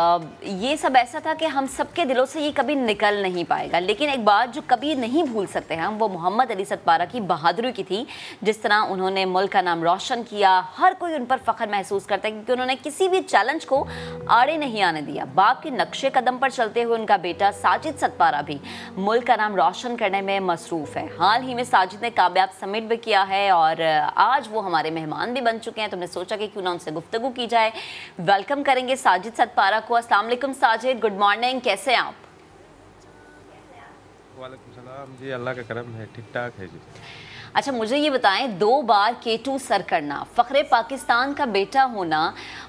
ये सब ऐसा था कि हम सबके दिलों से ये कभी निकल नहीं पाएगा। लेकिन एक बात जो कभी नहीं भूल सकते हैं हम, वो मोहम्मद अली सतपारा की बहादुरी की थी। जिस तरह उन्होंने मुल्क का नाम रोशन किया, हर कोई उन पर फ़ख्र महसूस करता है, क्योंकि उन्होंने किसी भी चैलेंज को आड़े नहीं आने दिया। बाप के नक्शे कदम पर चलते हुए उनका बेटा साजिद सतपारा भी मुल्क का नाम रोशन करने में मसरूफ़ है। हाल ही में साजिद ने कामयाब समिट भी किया है और आज वो हमारे मेहमान भी बन चुके हैं, तो हमने सोचा कि क्यों ना उनसे गुफ्तगू की जाए। वेलकम करेंगे साजिद सतपारा को। अस्सलाम वालेकुम साजिद, गुड मॉर्निंग, कैसे हैं आप? वालेकुम सलाम जी, अल्लाह का करम है, ठीक ठाक है जी। अच्छा, मुझे ये बताएं, 2 बार K2 सर करना, फ़ख्रे पाकिस्तान का बेटा होना,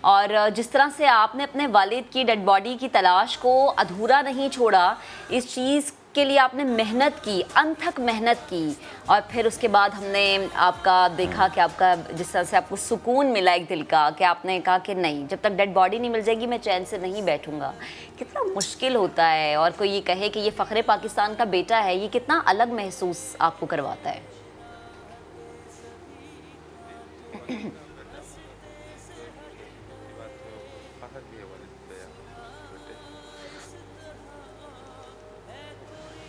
और जिस तरह से आपने अपने वालिद की डेड बॉडी की तलाश को अधूरा नहीं छोड़ा, इस चीज़ के लिए आपने मेहनत की, अनथक मेहनत की, और फिर उसके बाद हमने आपका देखा कि आपका जिस तरह से आपको सुकून मिला एक दिल का, कि आपने कहा कि नहीं, जब तक डेड बॉडी नहीं मिल जाएगी मैं चैन से नहीं बैठूंगा। कितना मुश्किल होता है, और कोई ये कहे कि ये फ़ख्रे पाकिस्तान का बेटा है, ये कितना अलग महसूस आपको करवाता है?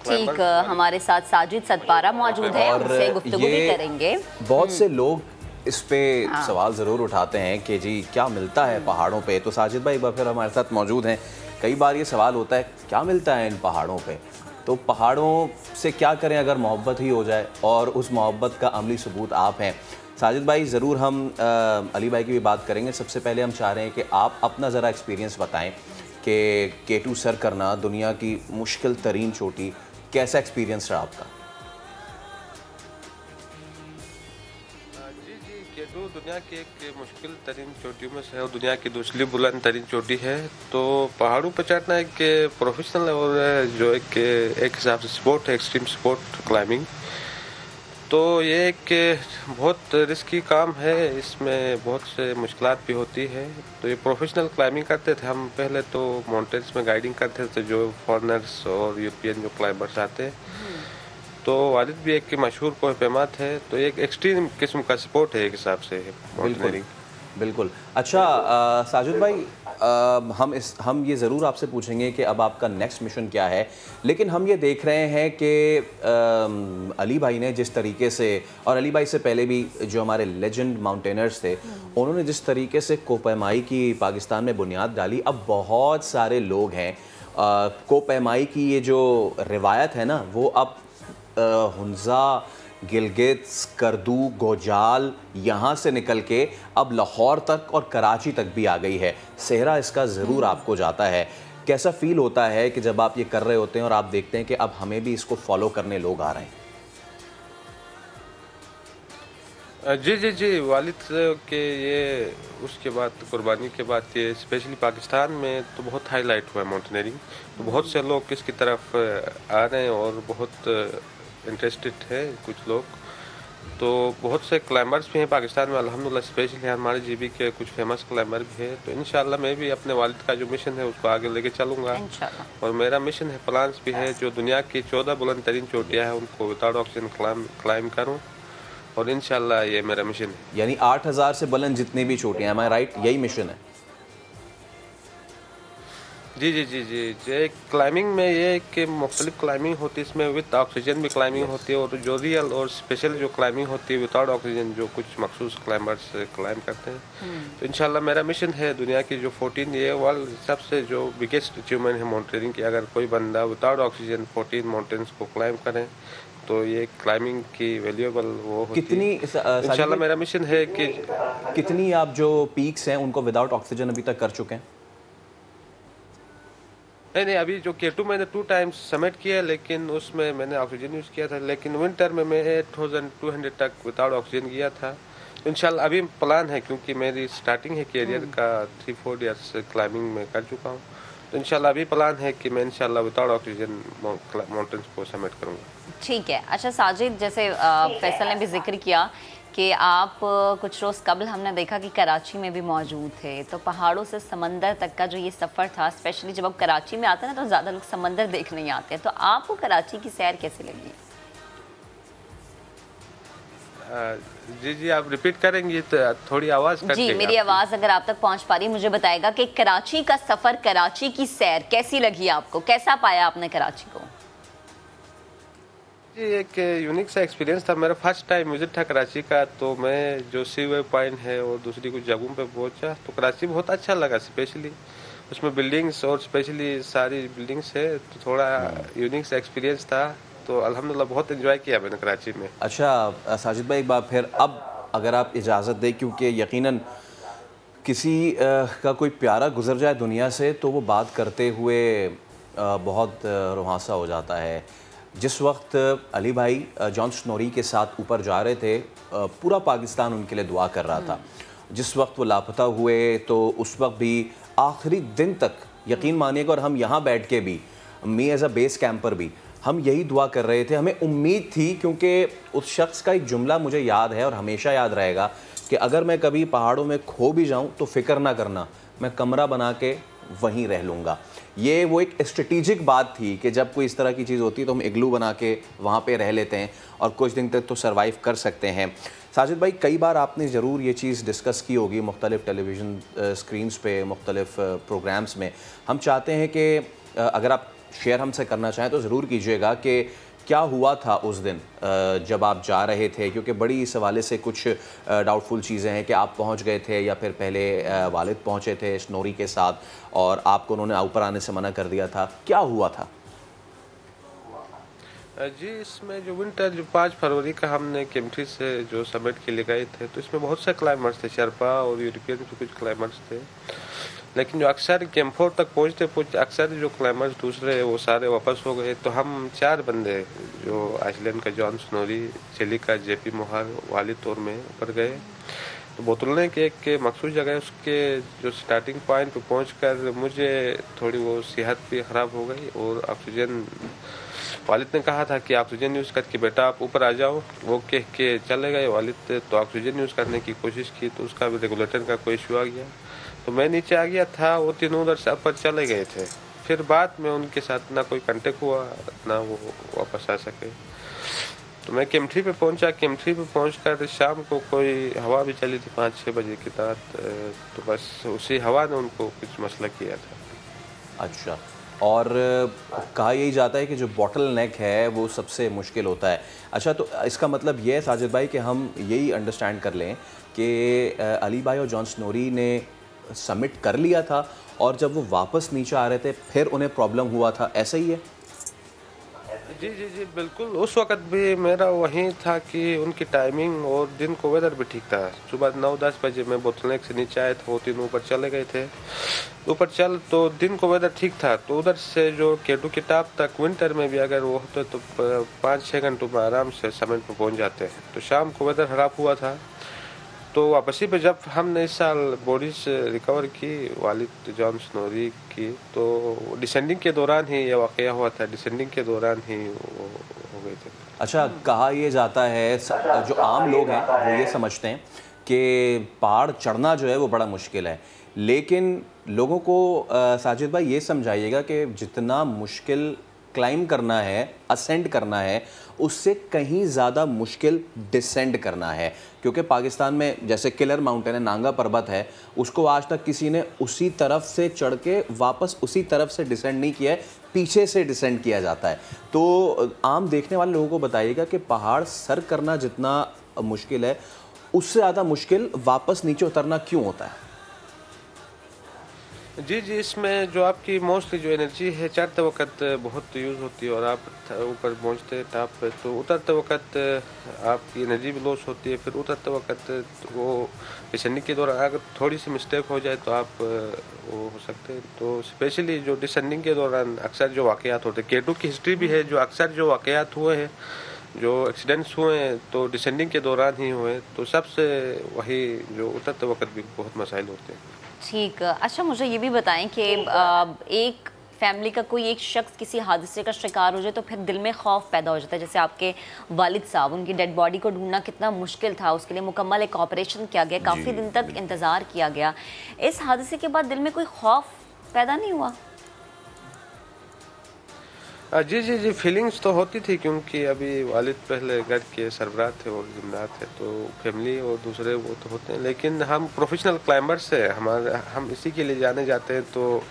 ठीक, हमारे साथ साजिद सतपारा मौजूद है, उनसे गुफ्तगू भी करेंगे। बहुत से लोग इस पे सवाल ज़रूर उठाते हैं कि जी क्या मिलता है पहाड़ों पे। तो साजिद भाई एक बार फिर हमारे साथ मौजूद हैं। कई बार ये सवाल होता है क्या मिलता है इन पहाड़ों पे, तो पहाड़ों से क्या करें अगर मोहब्बत ही हो जाए, और उस मोहब्बत का अमली सबूत आप हैं। साजिद भाई ज़रूर हम अली भाई की भी बात करेंगे। सबसे पहले हम चाह रहे हैं कि आप अपना ज़रा एक्सपीरियंस बताएं कि K2 सर करना दुनिया की मुश्किल तरीन चोटी, कैसा एक्सपीरियंस रहा आपका? K2 दुनिया की एक मुश्किल तरीन चोटियों में से है और दुनिया की दूसरी बुलंद तरीन चोटी है। तो पहाड़ों पर चढ़ना एक प्रोफेशनल और जो एक हिसाब से स्पोर्ट है, एक्सट्रीम स्पोर्ट क्लाइंबिंग। तो ये एक बहुत रिस्की काम है, इसमें बहुत से मुश्किलात भी होती है। तो ये प्रोफेशनल क्लाइंबिंग करते थे हम पहले, तो माउंटेन्स में गाइडिंग करते थे जो फॉरेनर्स और यूरोपियन जो क्लाइंबर्स आते हैं। तो वालिद भी एक मशहूर कोह पैमा थे। तो एक एक्सट्रीम किस्म का स्पोर्ट है एक हिसाब से माउंटेनियरिंग। बिल्कुल। अच्छा साजिद भाई, हम ये ज़रूर आपसे पूछेंगे कि अब आपका नेक्स्ट मिशन क्या है, लेकिन हम ये देख रहे हैं कि अली भाई ने जिस तरीके से, और अली भाई से पहले भी जो हमारे लेजेंड माउंटेनर्स थे, उन्होंने जिस तरीके से कोहपैमाई की पाकिस्तान में बुनियाद डाली, अब बहुत सारे लोग हैं कोहपैमाई की ये जो रिवायत है ना, वो अब हुंजा, गिलगित, स्कर्दू, गोजाल यहाँ से निकल के अब लाहौर तक और कराची तक भी आ गई है। सेहरा इसका ज़रूर आपको जाता है। कैसा फील होता है कि जब आप ये कर रहे होते हैं और आप देखते हैं कि अब हमें भी इसको फॉलो करने लोग आ रहे हैं? जी जी जी, वालिद के ये उसके बाद कुर्बानी के बाद ये स्पेशली पाकिस्तान में तो बहुत हाईलाइट हुआ है माउंटेनियरिंग। तो बहुत से लोग इसकी तरफ आ रहे हैं और बहुत इंटरेस्टेड है कुछ लोग। तो बहुत से क्लाइंबर्स भी हैं पाकिस्तान में अल्हम्दुलिल्लाह, स्पेशली हमारे जीबी के कुछ फेमस क्लाइंबर भी हैं। तो इंशाल्लाह मैं भी अपने वालिद का जो मिशन है उसको आगे लेके चलूँगा। और मेरा मिशन है, प्लान्स भी है, जो दुनिया की 14 बुलंद तरीन चोटियाँ हैं उनको विदाउट ऑक्सीजन क्लाइंब करूँ, और इंशाल्लाह ये मेरा मिशन है। यानी 8000 से बुलंद जितनी भी चोटियाँ, एम आई राइट, यही मिशन है? जी जी जी जी जी। क्लाइंबिंग में ये कि मुख्तलिफ क्लाइंबिंग होती है, इसमें विद ऑक्सीजन भी क्लाइंबिंग होती है, और जो रियल और स्पेशल जो क्लाइंबिंग होती है विदाउट ऑक्सीजन, जो कुछ मखसूस क्लाइंबर्स क्लाइंब करते हैं। तो इंशाल्लाह मेरा मिशन है दुनिया की जो 14, ये वर्ल्ड सबसे जो बिगेस्ट अचीवमेंट है माउंटेनियरिंग की, अगर कोई बंदा विदाउट ऑक्सीजन 14 माउंटेन्स को क्लाइंब करें तो ये क्लाइंबिंग की वैल्यूएबल वो होती कितनी है। इंशाल्लाह मेरा मिशन है कि कितनी आप जो पीक्स हैं उनको विदाउट ऑक्सीजन अभी तक कर चुके हैं? नहीं, अभी जो K2 मैंने 2 टाइम्स सबमिट किया है, लेकिन उसमें मैंने ऑक्सीजन यूज़ किया था। लेकिन विंटर में मैं 8200 तक विदाउट ऑक्सीजन किया था। तो इंशाल्लाह अभी प्लान है, क्योंकि मेरी स्टार्टिंग है कैरियर का, 3-4 ईयर्स क्लाइंबिंग में कर चुका हूँ। तो इंशाल्लाह अभी प्लान है कि मैं इंशाल्लाह विदाउट ऑक्सीजन माउंटेन्स को सबमिट करूँगा। ठीक है। अच्छा साजिद, जैसे फैसल ने भी जिक्र किया कि आप कुछ रोज़ कबल हमने देखा कि कराची में भी मौजूद थे, तो पहाड़ों से समंदर तक का जो ये सफ़र था, स्पेशली जब आप कराची में आते हैं ना तो ज़्यादा लोग समंदर देखने ही आते हैं, तो आपको कराची की सैर कैसी लगी? जी जी, आप रिपीट करेंगी तो थोड़ी आवाज़ कट जी, मेरी आवाज़ अगर आप तक पहुंच पा रही है, मुझे बताएगा कि कराची का सफ़र, कराची की सैर कैसी लगी आपको, कैसा पाया आपने कराची को? जी, एक यूनिक सा एक्सपीरियंस था। मेरा फर्स्ट टाइम विजिट था कराची का। तो मैं जो सी वे पॉइंट है और दूसरी कुछ जगहों पे पहुंचा, तो कराची बहुत अच्छा लगा। स्पेशली उसमें बिल्डिंग्स और स्पेशली सारी बिल्डिंग्स है, तो थोड़ा यूनिक सा एक्सपीरियंस था। तो अल्हम्दुलिल्लाह बहुत एंजॉय किया मैंने कराची में। अच्छा साजिद भाई, एक बार फिर अब अगर आप इजाज़त दें, क्योंकि यकीनन किसी का कोई प्यारा गुजर जाए दुनिया से तो वो बात करते हुए बहुत रुहासा हो जाता है। जिस वक्त अली भाई जॉन स्नोरी के साथ ऊपर जा रहे थे, पूरा पाकिस्तान उनके लिए दुआ कर रहा था। जिस वक्त वो लापता हुए तो उस वक्त भी आखिरी दिन तक यकीन मानिएगा, और हम यहाँ बैठ के भी, me as a base camper भी, हम यही दुआ कर रहे थे। हमें उम्मीद थी, क्योंकि उस शख्स का एक जुमला मुझे याद है और हमेशा याद रहेगा कि अगर मैं कभी पहाड़ों में खो भी जाऊँ तो फ़िक्र ना करना, मैं कमरा बना के वहीं रह लूँगा। ये वो एक स्ट्रेटेजिक बात थी कि जब कोई इस तरह की चीज़ होती है तो हम इग्लू बना के वहाँ पे रह लेते हैं और कुछ दिन तक तो सर्वाइव कर सकते हैं। साजिद भाई, कई बार आपने ज़रूर ये चीज़ डिस्कस की होगी मुख्तलिफ़ टेलीविज़न स्क्रीन्स पे, मुख्तलिफ़ प्रोग्राम्स में। हम चाहते हैं कि अगर आप शेयर हमसे करना चाहें तो ज़रूर कीजिएगा कि क्या हुआ था उस दिन जब आप जा रहे थे, क्योंकि बड़ी इस हवाले से कुछ डाउटफुल चीज़ें हैं कि आप पहुंच गए थे या फिर पहले वालिद पहुंचे थे स्नोरी के साथ और आपको उन्होंने ऊपर आने से मना कर दिया था, क्या हुआ था? जी, इसमें जो विंटर जो 5 फरवरी का हमने केम्ट्री से जो समिट के लिए गए थे, तो इसमें बहुत से क्लाइमर्स थे, शर्पा और यूरोपियन के कुछ क्लाइमर्स थे। लेकिन जो अक्सर कैंप4 तक पहुँचते अक्सर जो क्लाइमर्स दूसरे वो सारे वापस हो गए। तो हम 4 बंदे जो आइसलैंड का जॉन स्नोरी, चिली का जेपी मोहर, वालिद और मैं ऊपर गए। तो बोतलने के एक मखसूस जगह उसके जो स्टार्टिंग पॉइंट पे पहुँचकर मुझे थोड़ी वो सेहत भी ख़राब हो गई और ऑक्सीजन, वालिद ने कहा था कि ऑक्सीजन यूज़ करके बेटा आप ऊपर आ जाओ, वो कह के चले गए वालिद। तो ऑक्सीजन यूज़ करने की कोशिश की तो उसका भी रेगुलेटर का कोई इशू आ गया, तो मैं नीचे आ गया था, वो तीनों उधर से ऊपर चले गए थे। फिर बाद में उनके साथ ना कोई कांटेक्ट हुआ ना वो वापस आ सके। तो मैं केम्ट्री पे पहुंचा, केम्ट्री पे पहुंचकर शाम को कोई हवा भी चली थी 5-6 बजे के तहत, तो बस उसी हवा ने उनको कुछ मसला किया था। अच्छा, और कहा यही जाता है कि जो बॉटल नेक है वो सबसे मुश्किल होता है। अच्छा, तो इसका मतलब ये है साजिद भाई कि हम यही अंडरस्टैंड कर लें कि अली भाई और जॉन स्नोरी ने सबमिट कर लिया था और जब वो वापस नीचे आ रहे थे फिर उन्हें प्रॉब्लम हुआ था, ऐसा ही है? जी जी जी बिल्कुल। उस वक़्त भी मेरा वही था कि उनकी टाइमिंग और दिन को वेदर भी ठीक था। सुबह 9-10 बजे मैं बोतलनेक से नीचे आया था, वो तीनों ऊपर चले गए थे। ऊपर चल तो दिन को वेदर ठीक था, तो उधर से जो केटू की टॉप तक विंटर में भी अगर वो होते तो 5-6 घंटों में आराम से समिट पर पहुंच जाते हैं। तो शाम को वेदर ख़राब हुआ था, तो वापसी पे जब हमने इस साल बॉडी से रिकवर की वालिद जॉन स्नोरी की, तो डिसेंडिंग के दौरान ही ये वाक़या हुआ था, डिसेंडिंग के दौरान ही वो हो गए थे। अच्छा, कहा यह जाता है, जो आम लोग हैं वो ये समझते हैं कि पहाड़ चढ़ना जो है वो बड़ा मुश्किल है, लेकिन लोगों को साजिद भाई ये समझाइएगा कि जितना मुश्किल क्लाइम करना है, असेंड करना है, उससे कहीं ज़्यादा मुश्किल डिसेंड करना है। क्योंकि पाकिस्तान में जैसे किलर माउंटेन है, नांगा पर्वत है, उसको आज तक किसी ने उसी तरफ से चढ़ के वापस उसी तरफ से डिसेंड नहीं किया है, पीछे से डिसेंड किया जाता है। तो आम देखने वाले लोगों को बताइएगा कि पहाड़ सर करना जितना मुश्किल है, उससे ज़्यादा मुश्किल वापस नीचे उतरना क्यों होता है? जी जी, इसमें जो आपकी मोस्टली जो एनर्जी है चढ़ते वक्त बहुत यूज़ होती है, और आप ऊपर पहुंचते टॉप पे तो उतरते वक्त आपकी एनर्जी भी लॉस होती है। फिर उतरते वक्त वो डिसेंडिंग के दौरान अगर थोड़ी सी मिस्टेक हो जाए तो आप वो हो सकते हैं। तो स्पेशली जो डिसेंडिंग के दौरान अक्सर जो वाक़यात होते हैं, केटू की हिस्ट्री भी है, जो अक्सर जो वाक़यात हुए हैं, जो एक्सीडेंट्स हुए हैं तो डिसेंडिंग के दौरान ही हुए। तो सबसे वही जो उतरते वक्त भी बहुत मसाइल होते हैं। ठीक। अच्छा, मुझे ये भी बताएं कि एक फैमिली का कोई एक शख्स किसी हादसे का शिकार हो जाए तो फिर दिल में खौफ पैदा हो जाता है। जैसे आपके वालिद साहब, उनकी डेड बॉडी को ढूंढना कितना मुश्किल था, उसके लिए मुकम्मल एक ऑपरेशन किया गया, काफ़ी दिन तक इंतज़ार किया गया। इस हादसे के बाद दिल में कोई खौफ पैदा नहीं हुआ? जी जी जी, फीलिंग्स तो होती थी, क्योंकि अभी वालिद पहले घर के सरबराह थे और जिम्मेदार थे, तो फैमिली और दूसरे वो तो होते हैं। लेकिन हम प्रोफेशनल क्लाइंबर्स हैं, हम इसी के लिए जाने जाते हैं, तो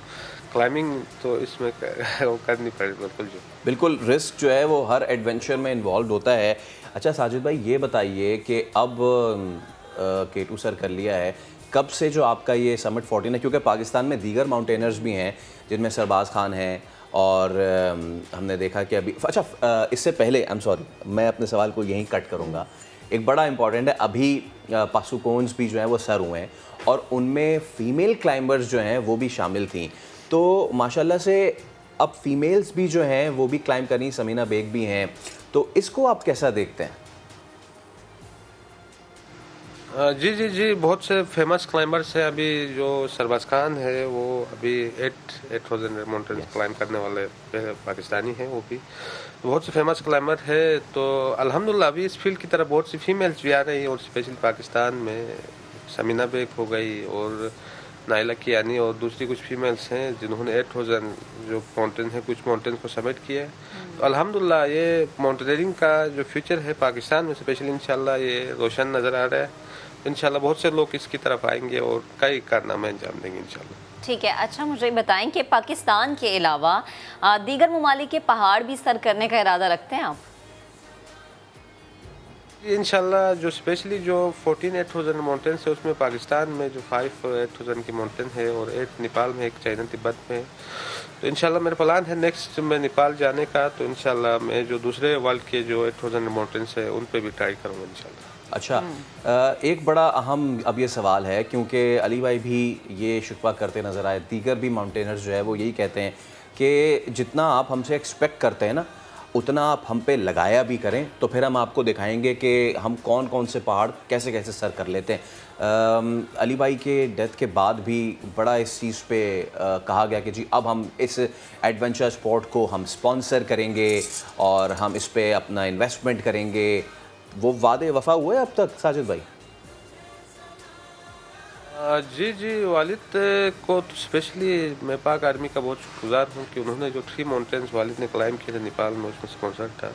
क्लाइंबिंग तो इसमें करनी पड़ेगी। बिल्कुल, रिस्क जो है वो हर एडवेंचर में इन्वॉल्व होता है। अच्छा साजिद भाई, ये बताइए कि अब केटू सर कर लिया है, कब से जो आपका ये समिट 14 है, क्योंकि पाकिस्तान में दीगर माउंटेनर्स भी हैं जिनमें सरबाज खान हैं, और हमने देखा कि अभी, अच्छा इससे पहले आई एम सॉरी, मैं अपने सवाल को यहीं कट करूँगा। एक बड़ा इंपॉर्टेंट है, अभी पासुकोन्स भी जो हैं वो सर हुए हैं और उनमें फ़ीमेल क्लाइंबर्स जो हैं वो भी शामिल थी। तो माशाल्लाह से अब फीमेल्स भी जो हैं वो भी क्लाइंब करनी, समीना बेग भी हैं, तो इसको आप कैसा देखते हैं? जी जी जी, बहुत से फेमस क्लाइंबर्स हैं। अभी जो सरबाज खान है वो अभी 8000 माउंटेन क्लाइंब करने वाले पाकिस्तानी हैं, वो भी बहुत से फेमस क्लाइंबर है। तो अल्हम्दुलिल्लाह अभी इस फील्ड की तरफ बहुत सी फीमेल्स भी आ रही हैं, और स्पेशली पाकिस्तान में समीना बेग हो गई और नाइला कियानी और दूसरी कुछ फीमेल्स हैं जिन्होंने 8000 जो माउंटेन है, कुछ माउंटेन को सबमिट किया है। तो अल्हम्दुलिल्लाह ये माउंटेनियरिंग का जो फ्यूचर है पाकिस्तान में स्पेशली इंशाल्लाह ये रोशन नज़र आ रहा है। इंशाल्लाह बहुत से लोग इसकी तरफ आएंगे और कई कारनामे अंजाम देंगे इंशाल्लाह। ठीक है, अच्छा मुझे बताएं कि पाकिस्तान के अलावा दीगर ममालिक के पहाड़ भी सर करने का इरादा रखते हैं आप? इंशाल्लाह जो स्पेशली जो 14,800 माउंटेन्स है उसमें पाकिस्तान में जो 5,800 की माउंटेन है और 8 नेपाल में, एक चाइना तिब्बत में। तो इंशाल्लाह मेरा प्लान है नेक्स्ट में नेपाल जाने का। तो इंशाल्लाह मैं जो दूसरे वर्ल्ड के जो 8,000 माउंटेन्स है उन पे भी ट्राई करूँगा इंशाल्लाह। अच्छा, एक बड़ा अहम अब ये सवाल है, क्योंकि अली भाई भी ये शिकवा करते नज़र आए, दीगर भी माउंटेनर्स जो है वो यही कहते हैं कि जितना आप हमसे एक्सपेक्ट करते हैं ना उतना आप हम पे लगाया भी करें तो फिर हम आपको दिखाएंगे कि हम कौन कौन से पहाड़ कैसे कैसे सर कर लेते हैं। अली भाई के डेथ के बाद भी बड़ा इस चीज़ पे कहा गया कि जी अब हम इस एडवेंचर स्पॉट को हम स्पॉन्सर करेंगे और हम इस पे अपना इन्वेस्टमेंट करेंगे। वो वादे वफा हुए अब तक साजिद भाई? जी वालिद को तो स्पेशली मैं पाक आर्मी का बहुत शुक्रगुजार हूँ कि उन्होंने जो 3 माउंटेन्स वालिद ने क्लाइम किए थे नेपाल में उसमें स्पॉन्सर था।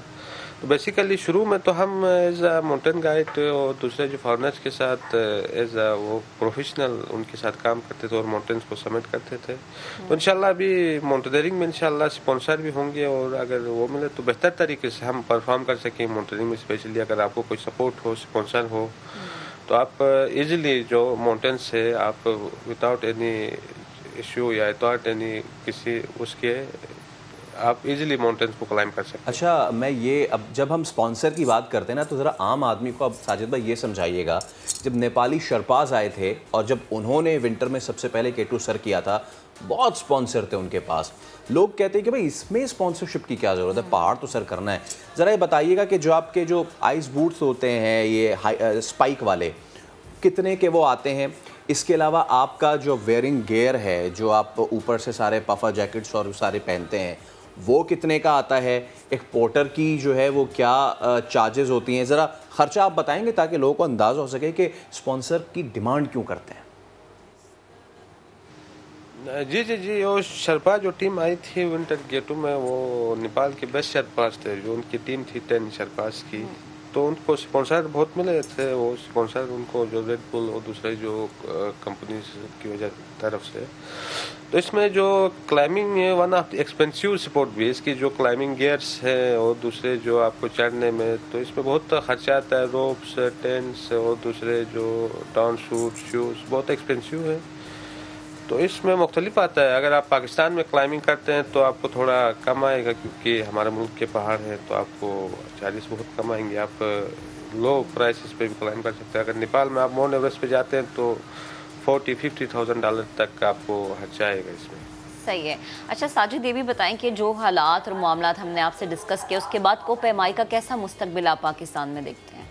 तो बेसिकली शुरू में तो हम एज अ माउंटेन गाइड और दूसरे जो फॉरनर्स के साथ एज अ वो प्रोफेशनल उनके साथ काम करते थे और माउंटेन्स को सबमिट करते थे। तो इंशाल्लाह अभी माउंटेनियरिंग में इंशाल्लाह स्पॉन्सर भी होंगे और अगर वो मिले तो बेहतर तरीके से हम परफॉर्म कर सकें माउंटेनियरिंग में। स्पेशली अगर आपको कोई सपोर्ट हो, स्पॉन्सर हो तो आप इजीली जो माउंटेन्स है आप विदाउट एनी इशू या विदाउट एनी किसी उसके आप इजीली माउंटेन्स को क्लाइम कर सकते हैं। अच्छा, मैं ये अब जब हम स्पॉन्सर की बात करते हैं ना तो ज़रा आम आदमी को अब साजिद भाई ये समझाइएगा, जब नेपाली शर्पाज आए थे और जब उन्होंने विंटर में सबसे पहले K2 सर किया था, बहुत स्पॉन्सर थे उनके पास। लोग कहते हैं कि भाई इसमें स्पॉन्सरशिप की क्या ज़रूरत है, पहाड़ तो सर करना है। ज़रा ये बताइएगा कि जो आपके जो आइस बूट्स होते हैं ये स्पाइक वाले, कितने के वो आते हैं? इसके अलावा आपका जो वेयरिंग गियर है, जो आप ऊपर से सारे पफर जैकेट्स और सारे पहनते हैं, वो कितने का आता है? एक पोर्टर की जो है वो क्या चार्जेस होती हैं? ज़रा ख़र्चा आप बताएंगे ताकि लोगों को अंदाज़ा हो सके कि स्पॉन्सर की डिमांड क्यों करते हैं। जी वो शर्पा जो टीम आई थी विंटर K2 में वो नेपाल के बेस्ट शर्पास थे। जो उनकी टीम थी 10 शर्पास की, तो उनको स्पॉन्सर बहुत मिले थे। वो स्पॉन्सर उनको जो रेड बुल और दूसरे जो कंपनी की वजह तरफ से। तो इसमें जो क्लाइंबिंग है वन ऑफ एक्सपेंसिव स्पोर्ट भी, इसकी जो क्लाइंबिंग गियर्स है और दूसरे जो आपको चढ़ने में, तो इसमें बहुत खर्चा आता है। रोप्स, टेंट्स और दूसरे जो डाउन सूट, शूज़ बहुत एक्सपेंसिव है। तो इसमें मुख्तलिफ आता है। अगर आप पाकिस्तान में क्लाइंबिंग करते हैं तो आपको थोड़ा कम आएगा क्योंकि हमारे मुल्क के पहाड़ हैं, तो आपको चार्जेस बहुत कम आएंगे। आप लो प्राइसेस पे भी क्लाइंब कर सकते हैं। अगर नेपाल में आप माउंट एवरेस्ट पे जाते हैं तो $40,000-50,000 तक का आपको खर्चा आएगा इसमें। सही है। अच्छा साजिद, ये भी बताएं कि जो हालात और मामलात हमने आपसे डिस्कस किए उसके बाद कोह-ए-माई का कैसा मुस्तकबिल आप पाकिस्तान में देखते हैं?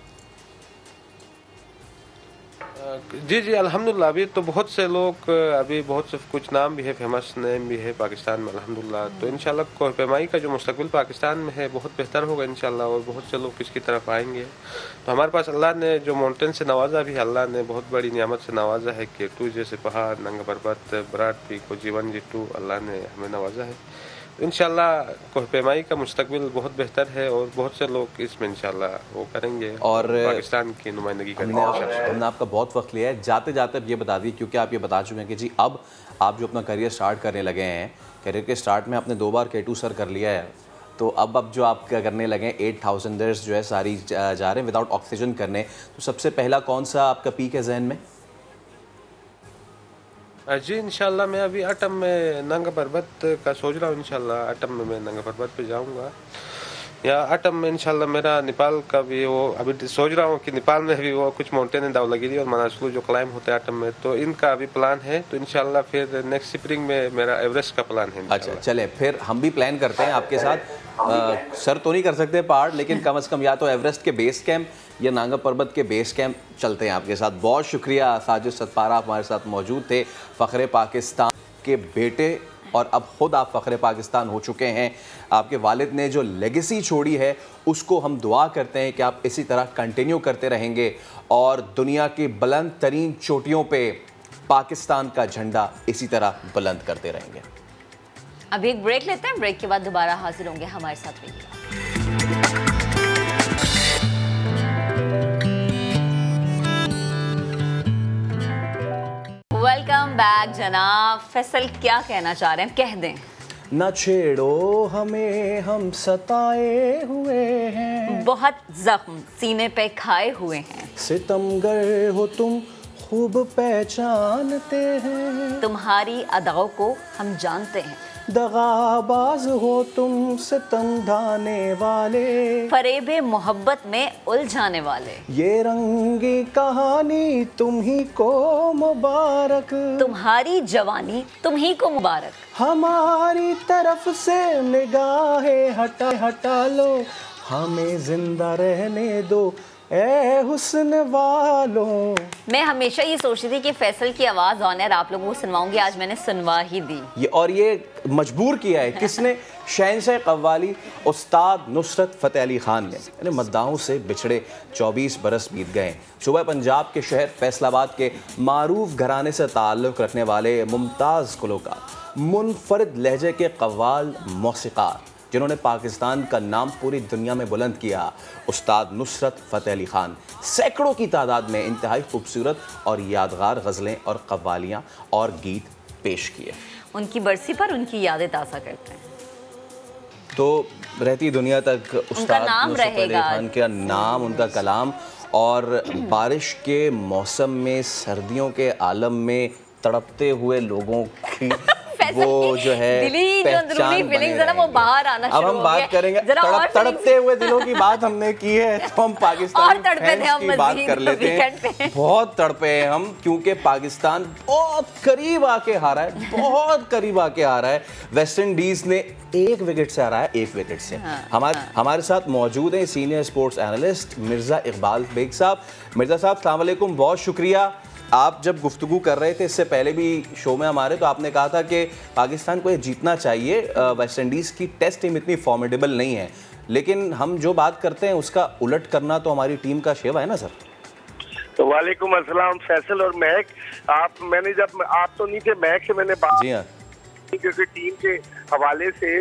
जी अल्हम्दुलिल्लाह अभी तो बहुत से लोग, अभी बहुत से कुछ नाम भी है, फेमस नेम भी है पाकिस्तान में अल्हम्दुलिल्लाह। तो इंशाल्लाह कोह-ए-माई का जो मुस्तकबिल पाकिस्तान में है बहुत बेहतर होगा इंशाल्लाह और बहुत से लोग इसकी तरफ आएंगे। तो हमारे पास अल्लाह ने जो माउंटेन से नवाजा भी, अल्लाह ने बहुत बड़ी नियामत से नवाजा है। K2 जैसे पहाड़, नंगा पर्वत, बराट पीक और G1, G2 अल्लाह ने हमें नवाजा है। इंशाल्लाह कोह-ए-माई का मुस्तकबिल बहुत बेहतर है और बहुत से लोग इसमें इंशाल्लाह वो करेंगे और पाकिस्तान की नुमाइंदगी करेंगे। हमने आपका बहुत वक्त लिया है, जाते जाते अब ये बता दी, क्योंकि आप ये बता चुके हैं कि जी अब आप जो अपना करियर स्टार्ट करने लगे हैं, करियर के स्टार्ट में आपने 2 बार K2 सर कर लिया है, तो अब जो आप करने लगे हैं 8,000 जो है सारी जा रहे हैं विदाउट ऑक्सीजन करने, तो सबसे पहला कौन सा आपका पीक है जहन में? जी इंशाल्लाह मैं अभी अटम में नंगा पर्वत का सोच रहा हूँ। इंशाल्लाह अटम में मैं नंगा पर्वत पे जाऊँगा, या अटम में इंशाल्लाह मेरा नेपाल का भी वो अभी सोच रहा हूँ कि नेपाल में भी वो कुछ माउंटेन है, दावलागिरी और मनासलू जो क्लाइम होते हैं अटम में, तो इनका अभी प्लान है। तो इंशाल्लाह फिर नेक्स्ट स्प्रिंग में मेरा एवरेस्ट का प्लान है। अच्छा चले, फिर हम भी प्लान करते हैं आपके साथ। सर तो नहीं कर सकते पहाड़, लेकिन कम से कम या तो एवरेस्ट के बेस कैंप या नांगा पर्वत के बेस कैंप चलते हैं आपके साथ। बहुत शुक्रिया साजिद सतपारा, हमारे साथ मौजूद थे, फ़ख्रे पाकिस्तान के बेटे और अब खुद आप फ़ख्रे पाकिस्तान हो चुके हैं। आपके वालिद ने जो लेगेसी छोड़ी है उसको हम दुआ करते हैं कि आप इसी तरह कंटिन्यू करते रहेंगे और दुनिया की बुलंद तरीन चोटियों पे पाकिस्तान का झंडा इसी तरह बुलंद करते रहेंगे। अभी एक ब्रेक लेते हैं, ब्रेक के बाद दोबारा हाजिर होंगे, हमारे साथ रहिएगा। वेलकम बैक जनाब। फैसल क्या कहना चाह रहे हैं, कह दें। न छेड़ो हमें, हम सताए हुए हैं, बहुत जख्म सीने पे खाए हुए हैं, सितमगर हो तुम खूब पहचानते हैं, तुम्हारी अदाओं को हम जानते हैं, दगाबाज हो तुम सितम ढाने वाले, फरेबे मोहब्बत में उलझाने वाले, ये रंगी कहानी तुम ही को मुबारक, तुम्हारी जवानी तुम ही को मुबारक, हमारी तरफ से निगाहें हटा लो, हमें जिंदा रहने दो ए हुस्न वालों। मैं हमेशा ये सोचती थी कि फैसल की आवाज़ ऑन एयर आप लोगों को सुनवाऊंगी, आज मैंने सुनवा ही दी। ये मजबूर किया है किसने? शहंशाह कव्वाली उस्ताद नुसरत फ़तेह अली खान ने। मद्दाहों से बिछड़े 24 बरस बीत गए। सूबा पंजाब के शहर फैसलाबाद के मारूफ घराने से ताल्लुक़ रखने वाले मुमताज़ गुलकार, मुनफरिद लहजे के कव्वाल मौसीक़ार, जिन्होंने पाकिस्तान का नाम पूरी दुनिया में बुलंद किया, उस्ताद नुसरत फ़तेह अली खान सैकड़ों की तादाद में इंतहाई खूबसूरत और यादगार गज़लें और कव्वालियाँ और गीत पेश किए। उनकी बरसी पर उनकी यादें ताज़ा करते हैं, तो रहती दुनिया तक उस्ताद नुसरत फ़तेह अली खान का नाम, उनका कलाम, और बारिश के मौसम में, सर्दियों के आलम में तड़पते हुए लोगों की वो जो है दिली जो अंदरूनी फीलिंग्स है ना वो बाहर आना शुरू हो गया। अब हम बात करेंगे तड़पते हुए दिलों की बात हमने की है, तो हम पाकिस्तान की बात कर लेते हैं। बहुत तड़पे हैं हम, क्योंकि पाकिस्तान बहुत करीब आके हारा है, बहुत करीब आके हारा है। वेस्ट इंडीज ने 1 विकेट से हारा है, 1 विकेट से। हमारे साथ मौजूद हैं senior sports analyst Mirza Iqbal Baig साहब। मिर्ज़ा साहब अस्सलाम वालेकुम, बहुत शुक्रिया। आप जब गुफ्तगू कर रहे थे इससे पहले भी शो में हमारे, तो आपने कहा था कि पाकिस्तान को ये जीतना चाहिए, वेस्ट इंडीज़ की टेस्ट टीम इतनी फॉर्मिडेबल नहीं है, लेकिन हम जो बात करते हैं उसका उलट करना तो हमारी टीम का शेवा है ना सर। तो वालेकुम अस्सलाम फैसल और महक। मैंने जब आप तो नहीं थे, महक से मैंने बात, जी हाँ, क्योंकि टीम के हवाले से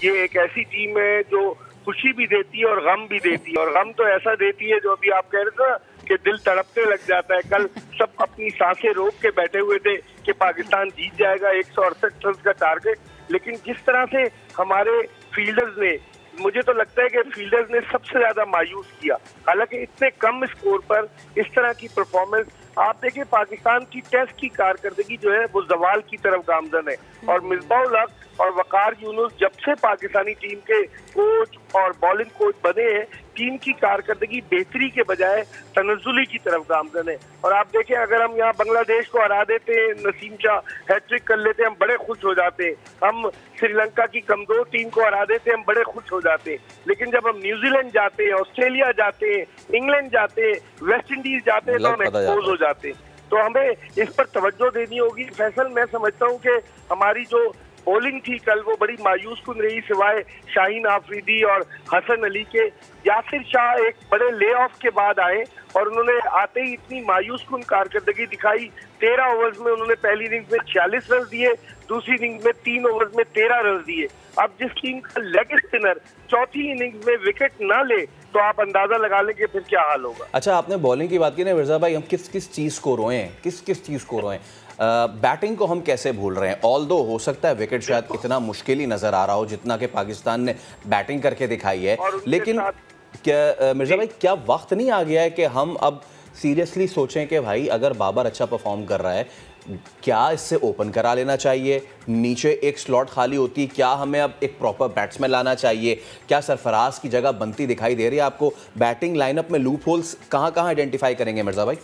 ये एक ऐसी टीम है जो खुशी भी देती है और गम भी देती है, और गम तो ऐसा देती है जो अभी आप कह रहे थे ना कि दिल तड़पने लग जाता है। कल सब अपनी सांसें रोक के बैठे हुए थे कि पाकिस्तान जीत जाएगा, 168 रन का टारगेट, लेकिन जिस तरह से हमारे फील्डर्स ने, मुझे तो लगता है कि फील्डर्स ने सबसे ज्यादा मायूस किया। हालांकि इतने कम स्कोर पर इस तरह की परफॉर्मेंस, आप देखिए पाकिस्तान की टेस्ट की कारकर्दगी जो है वो जवाल की तरफ गामजन है, और मिसबाहुल हक और वकार यूनुस जब से पाकिस्तानी टीम के कोच और बॉलिंग कोच बने हैं, टीम की कारकर्दगी बेहतरी के बजाय तनज़्ज़ुली की तरफ गामजन है। और आप देखें, अगर हम यहाँ बांग्लादेश को हरा देते हैं, नसीम शाह हैट्रिक कर लेते हैं, हम बड़े खुश हो जाते हैं। हम श्रीलंका की कमजोर टीम को हरा देते हैं, हम बड़े खुश हो जाते हैं। लेकिन जब हम न्यूजीलैंड जाते हैं, ऑस्ट्रेलिया जाते हैं, इंग्लैंड जाते हैं, वेस्ट इंडीज जाते हैं, तो हम एक्सपोज हो जाते हैं। तो हमें इस पर तवज्जो देनी होगी। फैसल, मैं समझता हूँ कि हमारी जो बॉलिंग थी कल वो बड़ी मायूस कुन रही, सिवाय शाहीन आफरीदी और हसन अली के। यासिर शाह एक बड़े ले ऑफ के बाद आए और उन्होंने आते ही इतनी मायूस कुन कारकर्दगी दिखाई। 13 ओवर्स में उन्होंने पहली इनिंग्स में 46 रन दिए, दूसरी इनिंग्स में 3 ओवर्स में 13 रन दिए। अब जिस टीम का लेग स्पिनर चौथी इनिंग्स में विकेट ना ले, तो आप अंदाजा लगा लें कि फिर क्या हाल होगा। अच्छा, आपने बॉलिंग की बात की ना मिर्ज़ा भाई, हम किस चीज़ को रोए हैं, किस चीज़ को रोए हैं? बैटिंग को हम कैसे भूल रहे हैं? ऑल्दो हो सकता है विकेट शायद इतना मुश्किल ही नज़र आ रहा हो जितना कि पाकिस्तान ने बैटिंग करके दिखाई है, लेकिन क्या मिर्ज़ा भाई, क्या वक्त नहीं आ गया है कि हम अब सीरियसली सोचें कि भाई अगर बाबर अच्छा परफॉर्म कर रहा है, क्या इससे ओपन करा लेना चाहिए? नीचे एक स्लॉट खाली होती, क्या हमें अब एक प्रॉपर बैट्समैन लाना चाहिए? क्या सरफराज की जगह बनती दिखाई दे रही है आपको? बैटिंग लाइनअप में लूप होल्स कहाँ आइडेंटिफाई करेंगे मिर्ज़ा भाई?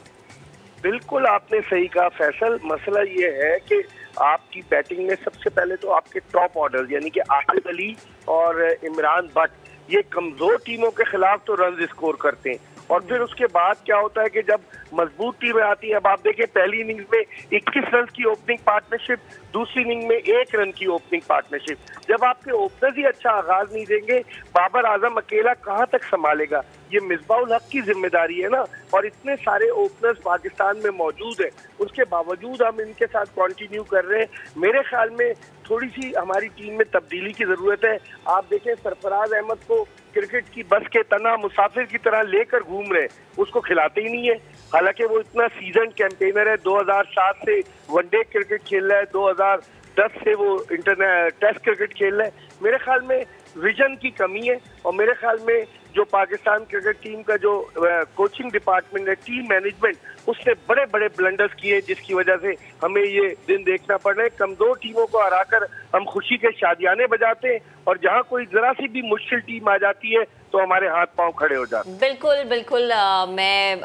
बिल्कुल आपने सही कहा फैसल। मसला ये है कि आपकी बैटिंग में सबसे पहले तो आपके टॉप ऑर्डर यानी कि आसिफ अली और इमरान भट्ट, ये कमजोर टीमों के खिलाफ तो रन स्कोर करते हैं, और फिर उसके बाद क्या होता है कि जब मजबूत टीमें आती हैं, अब आप देखें पहली इनिंग्स में 21 रन की ओपनिंग पार्टनरशिप, दूसरी इनिंग में 1 रन की ओपनिंग पार्टनरशिप। जब आपके ओपनर्स ही अच्छा आगाज नहीं देंगे, बाबर आजम अकेला कहां तक संभालेगा? ये मिसबाहुल हक की जिम्मेदारी है ना, और इतने सारे ओपनर्स पाकिस्तान में मौजूद है, उसके बावजूद हम इनके साथ कंटिन्यू कर रहे हैं। मेरे ख्याल में थोड़ी सी हमारी टीम में तब्दीली की जरूरत है। आप देखें सरफराज अहमद को क्रिकेट की बस के तना मुसाफिर की तरह लेकर घूम रहे, उसको खिलाते ही नहीं है। हालांकि वो इतना सीजन कैंपेनर है, 2007 से वनडे क्रिकेट खेल रहा है, 2010 से वो टेस्ट क्रिकेट खेल रहा है। मेरे ख्याल में विजन की कमी है, और मेरे ख्याल में जो पाकिस्तान क्रिकेट टीम का जो कोचिंग डिपार्टमेंट है, टीम मैनेजमेंट, उसने बड़े बड़े ब्लंडर्स किए, जिसकी वजह से हमें ये दिन देखना पड़ रहा है। कमजोर टीमों को हराकर हम खुशी के शादियाने बजाते हैं, और जहां कोई जरा सी भी मुश्किल टीम आ जाती है तो हमारे हाथ पांव खड़े हो जाते हैं। बिल्कुल बिल्कुल। मैं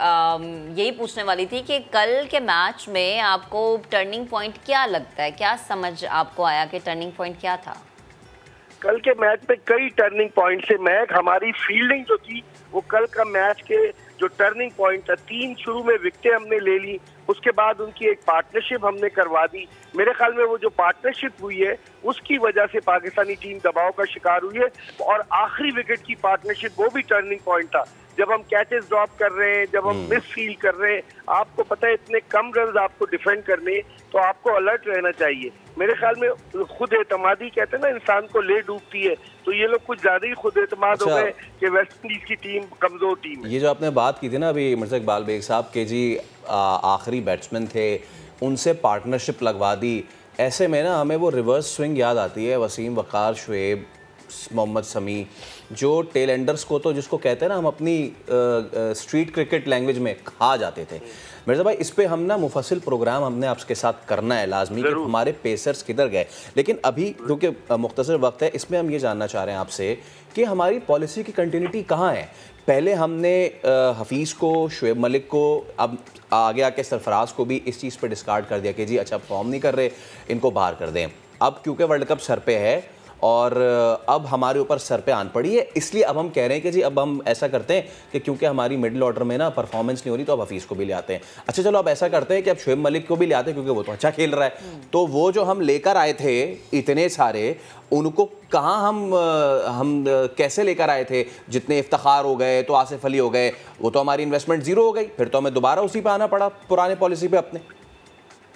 यही पूछने वाली थी कि कल के मैच में आपको टर्निंग पॉइंट क्या लगता है, क्या समझ आपको आया कि टर्निंग पॉइंट क्या था? कल के मैच में कई टर्निंग पॉइंट से महक, हमारी फील्डिंग जो थी वो कल का मैच के जो टर्निंग पॉइंट था। 3 शुरू में विकेटें हमने ले ली, उसके बाद उनकी एक पार्टनरशिप हमने करवा दी। मेरे ख्याल में वो जो पार्टनरशिप हुई है उसकी वजह से पाकिस्तानी टीम दबाव का शिकार हुई है, और आखिरी विकेट की पार्टनरशिप वो भी टर्निंग पॉइंट था। जब हम कैचेस ड्रॉप कर रहे हैं, जब हम मिस फील कर रहे हैं, आपको पता है इतने कम रन आपको डिफेंड करने, तो आपको अलर्ट रहना चाहिए। मेरे ख्याल में खुद एतमादी कहते हैं ना, इंसान को ले डूबती है, तो ये लोग कुछ ज्यादा ही खुद एतमाद हो गए कि वेस्ट इंडीज की टीम कमजोर टीम है। ये जो आपने बात की थी ना अभी मिर्जा इकबाल बेग साहब के जी आखिरी बैट्समैन थे, उनसे पार्टनरशिप लगवा दी, ऐसे में ना हमें वो रिवर्स स्विंग याद आती है। वसीम, वकार, शुएब, मोहम्मद समी, जो टेल एंडर्स को तो जिसको कहते हैं ना हम अपनी स्ट्रीट क्रिकेट लैंग्वेज में खा जाते थे। मिर्जा भाई, इस पे हम ना मुफस्सिल प्रोग्राम हमने आपके साथ करना है लाजमी कि हमारे पेसर्स किधर गए। लेकिन अभी क्योंकि मुख्तसर वक्त है, इसमें हम ये जानना चाह रहे हैं आपसे कि हमारी पॉलिसी की कंटिन्यूटी कहाँ है। पहले हमने हफीज़ को, शुएब मलिक को, अब आगे आके सरफराज को भी इस चीज़ पर डिस्कार्ड कर दिया कि जी अच्छा फॉर्म नहीं कर रहे, इनको बाहर कर दें। अब क्योंकि वर्ल्ड कप सर पे है और अब हमारे ऊपर सर पे आन पड़ी है, इसलिए अब हम कह रहे हैं कि जी अब हम ऐसा करते हैं कि क्योंकि हमारी मिडिल ऑर्डर में ना परफॉर्मेंस नहीं हो रही, तो अब हफीज़ को भी ले आते हैं। अच्छा चलो अब ऐसा करते हैं कि अब शुएब मलिक को भी ले आते हैं, क्योंकि वो तो अच्छा खेल रहा है। तो वो जो हम लेकर आए थे इतने सारे, उनको कहाँ हम कैसे लेकर आए थे? जितने इफ्तिखार हो गए, तो आसिफ अली हो गए, वो तो हमारी इन्वेस्टमेंट ज़ीरो हो गई, फिर तो हमें दोबारा उसी पे आना पड़ा, पुराने पॉलिसी पे अपने।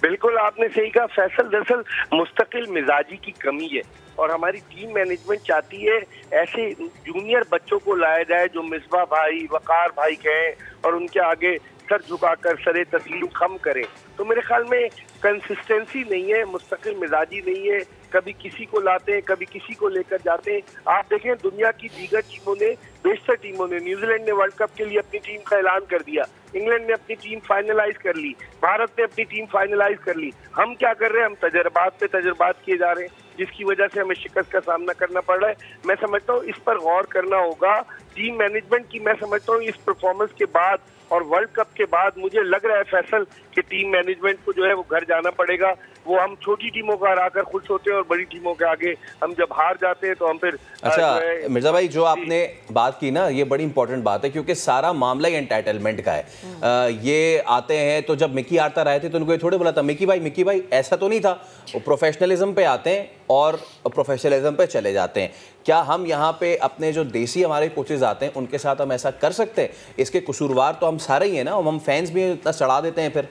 बिल्कुल आपने सही कहा फैसल, दरअसल मुस्तकिल मिजाजी की कमी है, और हमारी टीम मैनेजमेंट चाहती है ऐसे जूनियर बच्चों को लाया जाए जो मिसबा भाई, वकार भाई कहें, और उनके आगे सर झुकाकर सरे तस्लीम खम करें। तो मेरे ख्याल में कंसिस्टेंसी नहीं है, मुस्तकिल मिजाजी नहीं है, कभी किसी को लाते हैं, कभी किसी को लेकर जाते हैं। आप देखें दुनिया की दीगर टीमों ने, बेशतर टीमों ने, न्यूजीलैंड ने वर्ल्ड कप के लिए अपनी टीम का ऐलान कर दिया, इंग्लैंड ने अपनी टीम फाइनलाइज कर ली, भारत ने अपनी टीम फाइनलाइज कर ली। हम क्या कर रहे हैं? हम तजर्बात पे तजर्बात किए जा रहे हैं, जिसकी वजह से हमें शिकस्त का सामना करना पड़ रहा है। मैं समझता हूँ इस पर गौर करना होगा टीम मैनेजमेंट की। मैं समझता हूँ इस परफॉर्मेंस के बाद और वर्ल्ड कप के बाद मुझे लग रहा है फैसल कि टीम मैनेजमेंट को जो है वो घर जाना पड़ेगा। वो हम छोटी टीमों को हराकर खुश होते हैं, और बड़ी टीमों के आगे हम जब हार जाते हैं तो हम फिर। अच्छा मिर्जा भाई, जो आपने बात की ना, ये बड़ी इंपॉर्टेंट बात है, क्योंकि सारा मामला ही एंटाइटलमेंट का है। ये आते हैं तो जब मिकी आर्तर आए थे तो उनको ये थोड़े बोला था मिकी भाई, ऐसा तो नहीं था। वो प्रोफेशनलिज्म पे आते हैं और प्रोफेशनलिज्म पे चले जाते हैं। क्या हम यहाँ पे अपने जो देसी हमारे कोचेज आते हैं उनके साथ हम ऐसा कर सकते हैं? इसके कसूरवार तो हम सारे ही हैं ना, हम फैंस भी इतना चढ़ा देते हैं फिर।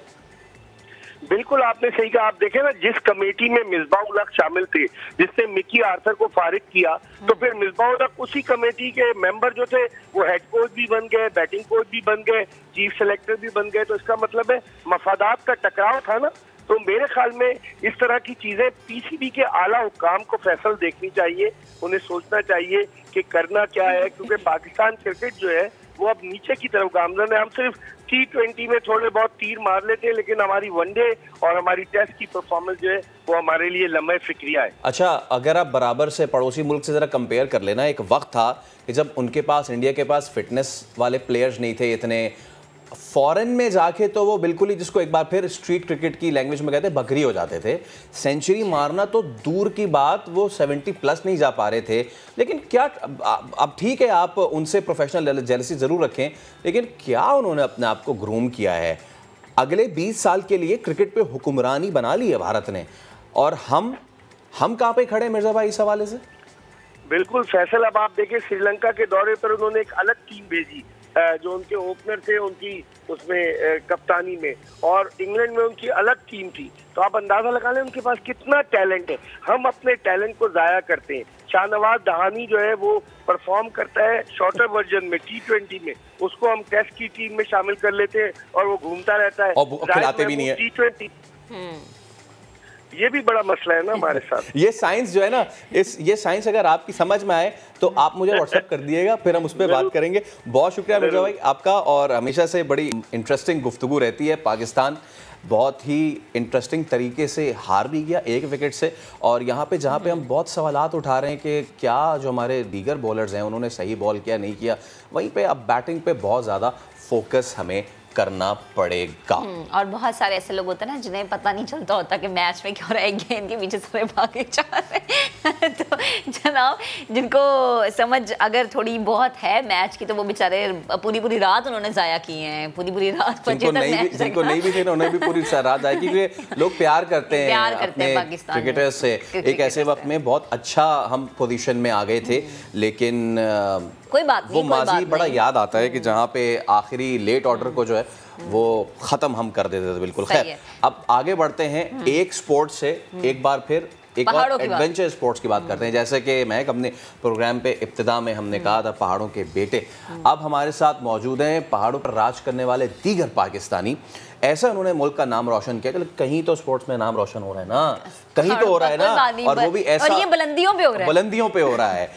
बिल्कुल आपने सही कहा। आप देखें ना, जिस कमेटी में मिसबाह-उल हक शामिल थे, जिसने मिकी आर्थर को फारिग किया, तो फिर मिसबाह-उल हक उसी कमेटी के मेंबर जो थे वो हेड कोच भी बन गए, बैटिंग कोच भी बन गए, चीफ सेलेक्टर भी बन गए। तो इसका मतलब है मफादात का टकराव था ना। तो मेरे ख्याल में इस तरह की चीजें पीसीबी के आला हुकाम को फैसल देखनी चाहिए, उन्हें सोचना चाहिए कि करना क्या है, क्योंकि पाकिस्तान क्रिकेट जो है वो अब नीचे की तरफ गामजन है। हम सिर्फ T20 में थोड़े बहुत तीर मार लेते हैं, लेकिन हमारी वनडे और हमारी टेस्ट की परफॉर्मेंस जो है वो हमारे लिए लम्हे फिक्रिया है। अच्छा, अगर आप बराबर से पड़ोसी मुल्क से जरा कंपेयर कर लेना, एक वक्त था कि जब उनके पास, इंडिया के पास फिटनेस वाले प्लेयर्स नहीं थे इतने, फॉरेन में जाके तो वो बिल्कुल ही, जिसको एक बार फिर स्ट्रीट क्रिकेट की लैंग्वेज में कहते हैं, बकरी हो जाते थे। सेंचुरी मारना तो दूर की बात, वो 70+ नहीं जा पा रहे थे। लेकिन क्या अब ठीक है, आप उनसे प्रोफेशनल जेलसी ज़रूर रखें, लेकिन क्या उन्होंने अपने आप को ग्रूम किया है? अगले 20 साल के लिए क्रिकेट पे हुक्मरानी बना ली है भारत ने, और हम कहाँ पे खड़े हैं मिर्जा भाई इस हवाले से? बिल्कुल फैसल, अब आप देखिए श्रीलंका के दौरे पर उन्होंने एक अलग टीम भेजी, जो उनके ओपनर थे उनकी उसमें कप्तानी में, और इंग्लैंड में उनकी अलग टीम थी। तो आप अंदाजा लगा लें उनके पास कितना टैलेंट है। हम अपने टैलेंट को जाया करते हैं। शाहनवाज दहानी जो है वो परफॉर्म करता है शॉर्टर वर्जन में T20 में, उसको हम टेस्ट की टीम में शामिल कर लेते हैं और वो घूमता रहता है और खिलाते भी नहीं है T20। ये भी बड़ा मसला है ना हमारे साथ। ये साइंस जो है ना, ये साइंस अगर आपकी समझ में आए तो आप मुझे व्हाट्सएप कर दिएगा, फिर हम उस पर बात करेंगे। बहुत शुक्रिया मिर्जा भाई आपका, और हमेशा से बड़ी इंटरेस्टिंग गुफ्तगू रहती है। पाकिस्तान बहुत ही इंटरेस्टिंग तरीके से हार भी गया 1 विकेट से, और यहाँ पे जहाँ पे हम बहुत सवालात उठा रहे हैं कि क्या जो हमारे दीगर बॉलर्स हैं उन्होंने सही बॉल किया नहीं किया, वहीं पे अब बैटिंग पे बहुत ज़्यादा फोकस हमें करना पड़ेगा। और बहुत सारे ऐसे लोग होते हैं ना जिन्हें पता नहीं चलता होता कि मैच में क्या हो रहा है, गेंद के पीछे सारे भागे जा रहे हैं। तो जनाब जिनको समझ अगर थोड़ी बहुत है मैच की, तो वो बेचारे पूरी रात उन्होंने जाया की हैं, पूरी रात जिनको नहीं भी थे उन्हें भी पूरी रात जाया, क्योंकि लोग प्यार करते हैं अपने क्रिकेटर्स से। एक ऐसे वक्त में बहुत अच्छा हम पोजीशन में आ गए थे, लेकिन कोई बात नहीं, वो माजी बड़ा याद आता है कि जहाँ पे आखिरी लेट ऑर्डर को जो है वो ख़त्म हम कर देते थे। बिल्कुल। खैर, अब आगे बढ़ते हैं एक स्पोर्ट से, एक बार फिर एक और एडवेंचर स्पोर्ट्स की बात करते हैं। जैसे कि मैं अपने प्रोग्राम पे इब्तिदा में हमने कहा था पहाड़ों के बेटे, अब हमारे साथ मौजूद हैं पहाड़ों पर राज करने वाले दीगर पाकिस्तानी। ऐसा उन्होंने मुल्क का नाम रोशन किया कि कहीं तो स्पोर्ट्स में नाम रोशन हो रहा है ना, कहीं तो हो रहा है ना, और वो भी ऐसा, और ये बुलंदियों पे हो रहा है, बुलंदियों पे हो रहा है।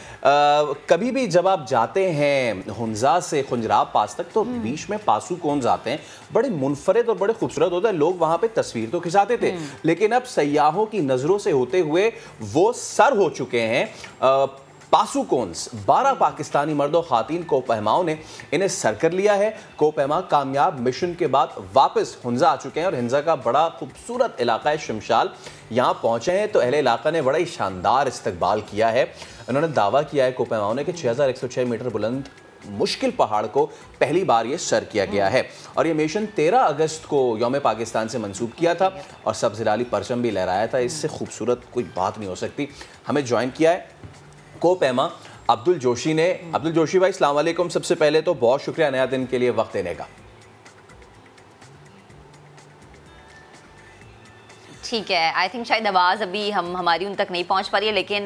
कभी भी जब आप जाते हैं हुंजा से खुंजराब पास तक, तो बीच में पासू कोन्स आते हैं, बड़े मुनफरिद और बड़े खूबसूरत होते हैं। लोग वहां पे तस्वीर तो खिंचाते थे, लेकिन अब सयाहों की नजरों से होते हुए वो सर हो चुके हैं पासू कोन्स। 12 पाकिस्तानी मर्दों खातीन कोपहमाओं ने इन्हें सर कर लिया है। कोपहमा कामयाब मिशन के बाद वापस हुंजा आ चुके हैं, और हुंजा का बड़ा खूबसूरत इलाका है शमशाल, यहाँ पहुंचे हैं तो अहले इलाका ने बड़ा ही शानदार इस्तकबाल किया है। उन्होंने दावा किया है कोपहमाओं ने कि 6106 मीटर बुलंद मुश्किल पहाड़ को पहली बार ये सर किया गया है, और ये मिशन 13 अगस्त को यौम पाकिस्तान से मंसूब किया था और सब्ज़ लाली परचम भी लहराया था। इससे खूबसूरत कोई बात नहीं हो सकती। हमें ज्वाइन किया है कोपहमा अब्दुल जोशी ने। अब्दुल जोशी भाई अस्सलाम वालेकुम, सबसे पहले तो बहुत शुक्रिया नया दिन के लिए वक्त देने का। ठीक है, आई थिंक शायद आवाज़ अभी हमारी उन तक नहीं पहुंच पा रही है, लेकिन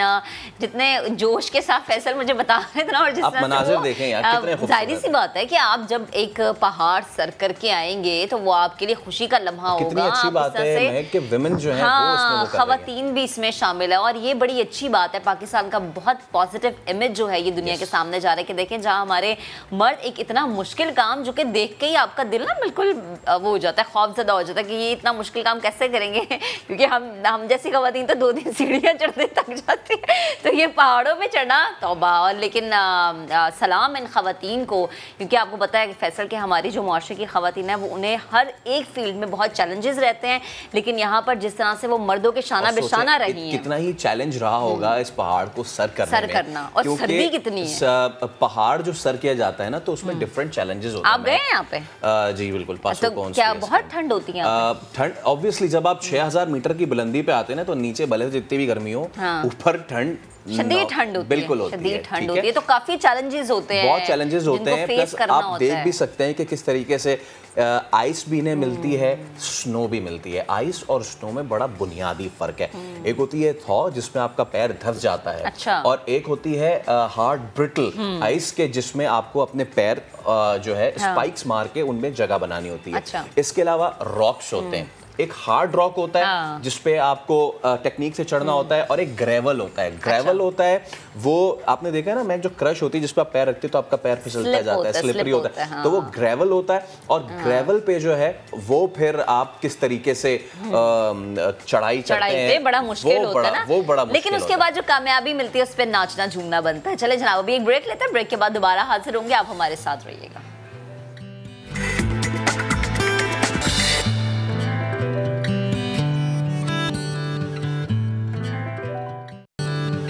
जितने जोश के साथ फैसल मुझे बता रहे थे ना, और जिस तरह मनाज़िर देखें यार, कितने खूबसूरत। जाहिर सी बात है कि आप जब एक पहाड़ सर करके आएंगे तो वो आपके लिए खुशी का लम्हा होगा। कितनी अच्छी बात है कि विमेन जो है हाँ, खवातीन भी इसमें शामिल है, और ये बड़ी अच्छी बात है। पाकिस्तान का बहुत पॉजिटिव इमेज जो है ये दुनिया के सामने जा रहा है कि देखें जहाँ हमारे मर्द एक इतना मुश्किल काम जो कि देख के ही आपका दिल ना बिल्कुल वो हो जाता है, खौफजदा हो जाता है कि ये इतना मुश्किल काम कैसे करेंगे, क्योंकि हम जैसी खवातीन तो 2 सीढ़ियाँ चढ़ते थक जाती है, तो ये पहाड़ों पे चढ़ना तौबा। और लेकिन सलाम इन खवातीन को, क्योंकि आपको पता है कि फैसल के हमारी जो मुआशरे की खवातीन है वो उन्हें हर एक फील्ड में बहुत चैलेंजेस रहते हैं, लेकिन यहाँ पर जिस तरह से वो मर्दों के शाना बिशाना रही हैं, कितना ही चैलेंज रहा होगा इस पहाड़ को सर करना, और सर्दी कितनी है। पहाड़ जो सर किया जाता है ना, तो उसमें डिफरेंट चैलेंजेस होते हैं। आप गए यहाँ पे? जी बिल्कुल। तो क्या बहुत ठंड होती है? ठंड ऑब्वियसली, जब आप 6000 मीटर की बुलंदी पे आते हैं ना, तो नीचे भले जितनी भी गर्मी हो, ऊपर ठंड, शदीद ठंड होती है, बिल्कुल शदीद ठंड होती है, तो काफी चैलेंजेस होते हैं, बहुत चैलेंजेस होते हैं। प्लस आप देख भी सकते हैं कि किस तरीके से आइस भी इन्हें मिलती है, स्नो भी मिलती है। आइस और स्नो में बड़ा बुनियादी फर्क है। एक होती है थॉ जिसमें आपका पैर धंस जाता है, अच्छा। और एक होती है हार्ड ब्रिटल आइस के, जिसमें आपको अपने पैर जो है स्पाइक्स मार के उनमें जगह बनानी होती है। अच्छा। इसके अलावा रॉक्स होते हैं, एक हार्ड रॉक होता है जिसपे आपको टेक्निक से चढ़ना होता है, और एक ग्रेवल होता है। ग्रेवल होता है वो आपने देखा है ना, मैं जो क्रश होती है जिस पे आप पैर रखते हो तो आपका पैर फिसलता जाता है, स्लिपरी होता है, तो वो ग्रेवल होता है। और ग्रेवल पे जो है वो फिर आप किस तरीके से चढ़ाई चढ़ते हैं, बड़ा मुश्किल होता है ना, वो बड़ा मुश्किल। लेकिन उसके बाद जो कामयाबी मिलती है उस पर नाचना झूमना बनता है। चले जनाब, अभी एक ब्रेक लेते हैं, ब्रेक के बाद दोबारा हाजिर होंगे, आप हमारे साथ रहिएगा।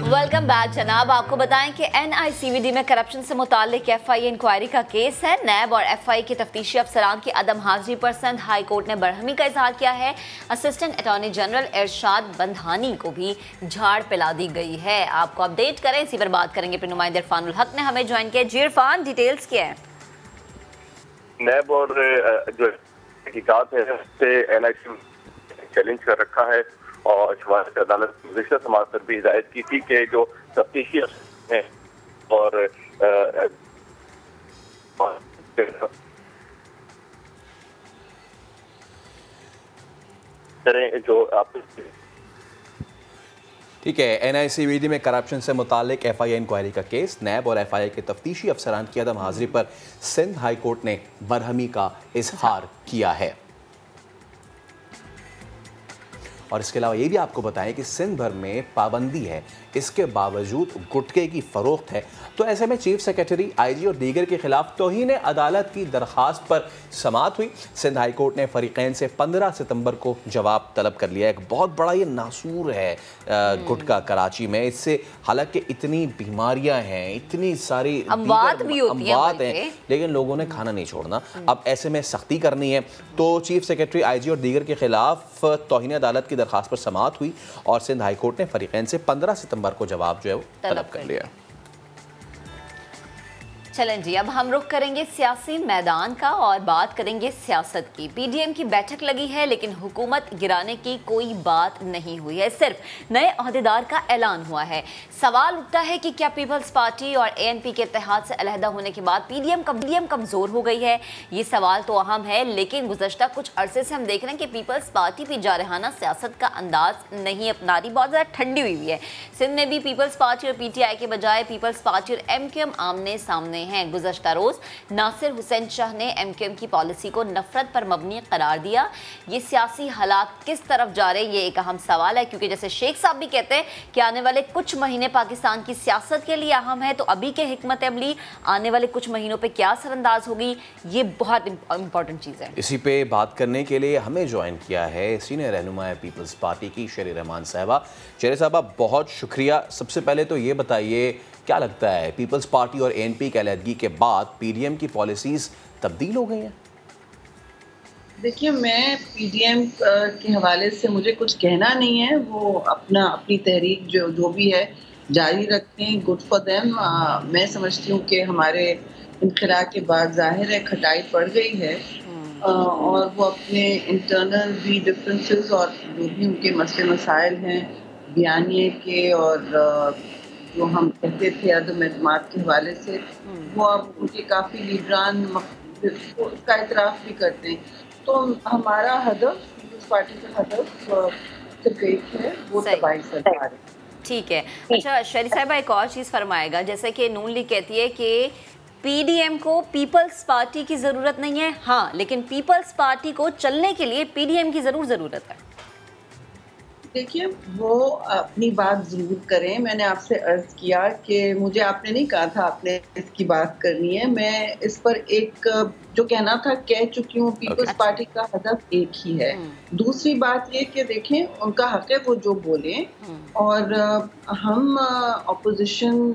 वेलकम बैक जनाब। आपको बताएं कि NICVD में करप्शन से मुताल्लिक FI इंक्वायरी का केस है। नैब और FI के तफ्तीशी अफसरान की अदम हाजिरी पर सिंध हाई कोर्ट ने बरहमी का इजहार किया है। असिस्टेंट अटॉर्नी जनरल इरशाद बंधानी को भी झाड़ पिला दी गई है। आपको अपडेट करें, इसी पर बात करेंगे। फिर नुमाइंदे इरफानुल हक ने हमें ज्वाइन किया। जी इरफान, डिटेल्स क्या है? नैब और जो तहकीकात है उससे NICVD चैलेंज कर रखा है, और शमायत अदालत की गुज़िश्ता समाअत पर भी हिदायत की थी कि जो तफ्तीशी हैं और जो आप ठीक है, NICVD में करप्शन से मुतालिक FIA इंक्वायरी का केस, नैब और FIA के तफ्तीशी अफसरान की अदम हाजिरी पर सिंध हाई कोर्ट ने बरहमी का इजहार किया है। और इसके अलावा ये भी आपको बताएं कि सिंध भर में पाबंदी है, इसके बावजूद गुटखे की फरोख्त है। तो ऐसे में चीफ सेक्रेटरी, IG और दीगर के खिलाफ तौहीन अदालत की दरख्वास्त पर समाअत हुई। सिंध हाई कोर्ट ने फरीकैन से 15 सितंबर को जवाब तलब कर लिया। एक बहुत बड़ा ये नासूर है गुटखा कराची में। इससे हालांकि इतनी बीमारियां हैं, इतनी सारी अमवात भी होती हैं, लेकिन लोगों ने खाना नहीं छोड़ना। अब ऐसे में सख्ती करनी है। तो चीफ सेक्रेटरी, IG और दीगर के खिलाफ तौहीन अदालत की दरख्वास्त पर समाअत हुई और सिंध हाई कोर्ट ने फरीकैन से 15 सितंबर को जवाब जो है वो तलब कर लिया। चलें जी, अब हम रुख करेंगे सियासी मैदान का और बात करेंगे सियासत की। PDM की बैठक लगी है लेकिन हुकूमत गिराने की कोई बात नहीं हुई है, सिर्फ नए अहदेदार का ऐलान हुआ है। सवाल उठता है कि क्या पीपल्स पार्टी और ANP के इत्तेहाद से अलहदा होने के बाद PDM कमजोर हो गई है? ये सवाल तो अहम है, लेकिन गुज़श्ता कुछ अरसे से हम देख रहे हैं कि पीपल्स पार्टी भी जारहाना सियासत का अंदाज नहीं अपना रही, बहुत ज़्यादा ठंडी हुई है। सिंध में भी पीपल्स पार्टी और PTI के बजाय पीपल्स पार्टी और MQM आमने सामने हैं। गुज़श्ता रोज नासिर हुसैन शाह ने MQM की पॉलिसी को नफरत पर मबनी करार दिया। ये सियासी हालात किस तरफ जा रहे हैं, ये एक अहम सवाल है, क्योंकि जैसे शेख साहब भी कहते हैं कि आने वाले कुछ महीने पाकिस्तान की सियासत के लिए अहम है, तो अभी के हिकमत अमली आने वाले कुछ महीनों पे क्या असरअंदाज होगी, ये बहुत इंपॉर्टेंट चीज़ है। इसी पे बात करने के लिए हमें ज्वाइन किया है सीनियर रहनुमा पीपल्स पार्टी की शेर रहमान साहबा। शेर साहबा, बहुत शुक्रिया। सबसे पहले तो ये बताइए, क्या लगता है पीपल्स पार्टी और ANP की अलहदगी के बाद PDM की पॉलिसीज तब्दील हो गई हैं? देखिए, मैं PDM के हवाले से मुझे कुछ कहना नहीं है। वो अपनी तहरीक जो भी है जारी रखें, गुड फॉर देम। मैं समझती हूँ कि हमारे इनखिला के बाद जाहिर है खटाई पड़ गई है और वो अपने इंटरनल भी डिफरेंसेस और जो भी उनके मसले मसाइल हैं बयानिए के और जो हम कहते थे अदम एतमाद के हवाले से, वो अब उनके काफ़ी लीडरान इसका इतराफ़ भी करते हैं। तो हमारा हदफ, पीपल्स पार्टी का हदफ सिर्फ एक है, वो तबाही सरकार है। ठीक है। अच्छा शरी साहिबा, एक और चीज़ फरमाएगा, जैसे कि नून लीग कहती है कि PDM को पीपल्स पार्टी की ज़रूरत नहीं है, हाँ, लेकिन पीपल्स पार्टी को चलने के लिए PDM की ज़रूरत है। देखिए, वो अपनी बात जरूर करें। मैंने आपसे अर्ज किया कि मुझे आपने नहीं कहा था आपने इसकी बात करनी है। मैं इस पर एक जो कहना था कह चुकी हूँ। पीपल्स पार्टी का हदफ एक ही है। दूसरी बात ये कि देखें, उनका हक है वो जो बोले, और हम अपोजिशन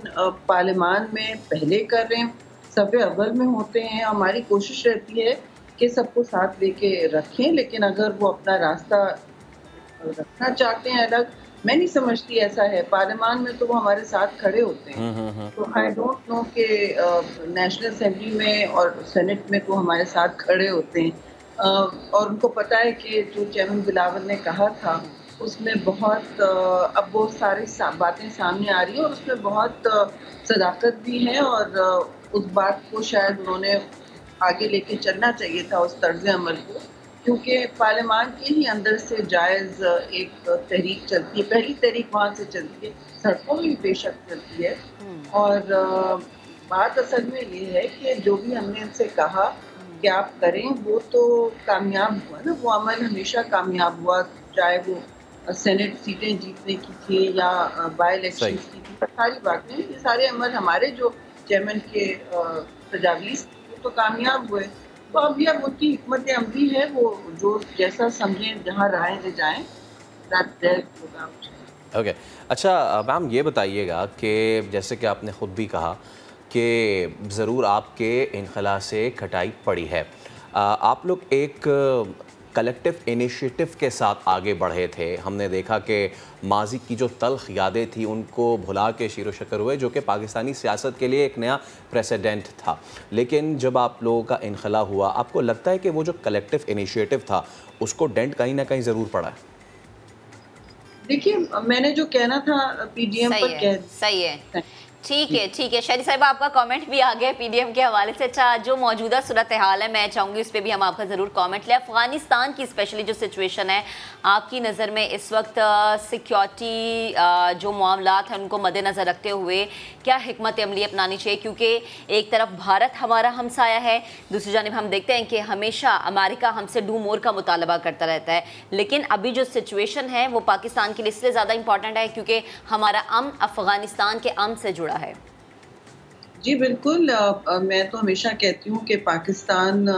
पार्लियामान में पहले कर रहे हैं, सफ़े अव्वल में होते हैं। हमारी कोशिश रहती है कि सबको साथ लेके रखें, लेकिन अगर वो अपना रास्ता रखना चाहते हैं अलग, मैं नहीं समझती ऐसा है। पार्लियामान में तो वो हमारे साथ खड़े होते हैं। तो आई डोंट नो कि नेशनल असेंबली में और सेनेट में तो हमारे साथ खड़े होते हैं और उनको पता है कि जो चेयरमैन बिलावल ने कहा था उसमें बहुत अब वो सारी बातें सामने आ रही है और उसमें बहुत सदाकत भी है और उस बात को शायद उन्होंने आगे लेके चलना चाहिए था, उस तर्ज अमल को, क्योंकि पार्लियामान के ही अंदर से जायज़ एक तहरीक चलती है। पहली तहरीक वहाँ से चलती है, सड़कों में भी बेशक चलती है। और बात असल में ये है कि जो भी हमने इनसे कहा कि आप करें, वो तो कामयाब हुआ ना। वो अमल हमेशा कामयाब हुआ, चाहे वो सेनेट सीटें जीतने की थी या बाई इलेक्शन की थी। सारी बातें, ये सारे अमल हमारे जो चेयरमैन के तजावीज़ तो कामयाब हुए। तो अब यह उनकी हिकमत अमली है, वो जो जैसा समझें, जहाँ राय ले जाएं, होगा। ओके, अच्छा मैम ये बताइएगा कि जैसे कि आपने ख़ुद भी कहा कि ज़रूर आपके इनखला से खटाई पड़ी है, आप लोग एक कलेक्टिव इनिशिएटिव के साथ आगे बढ़े थे। हमने देखा कि माजी की जो तल्ख यादें थी उनको भुला के शीरो शक्कर हुए, जो कि पाकिस्तानी सियासत के लिए एक नया प्रेसिडेंट था। लेकिन जब आप लोगों का इनखला हुआ, आपको लगता है कि वो जो कलेक्टिव इनिशिएटिव था उसको डेंट कहीं ना कहीं ज़रूर पड़ा है? देखिए मैंने जो कहना था पीडीएम पर कह सही है। ठीक है शायरी साहिबा, आपका कमेंट भी आ गया पीडीएम के हवाले से। अच्छा, जो मौजूदा सूरत हाल है मैं चाहूँगी उस पर भी हम आपका ज़रूर कमेंट लें। अफगानिस्तान की स्पेशली जो सिचुएशन है आपकी नज़र में इस वक्त सिक्योरिटी जो मामलात हैं उनको मद्देनज़र रखते हुए क्या हिकमत अमली अपनानी चाहिए? क्योंकि एक तरफ भारत हमारा हमसाया है, दूसरी जानिब हम देखते हैं कि हमेशा अमेरिका हमसे डू मोर का मुतालबा करता रहता है, लेकिन अभी जो सिचुएशन है वो पाकिस्तान के लिए इसलिए ज़्यादा इंपॉर्टेंट है क्योंकि हमारा अमन अफगानिस्तान के अमन से जुड़ा है। जी बिल्कुल, मैं तो हमेशा कहती हूँ कि पाकिस्तान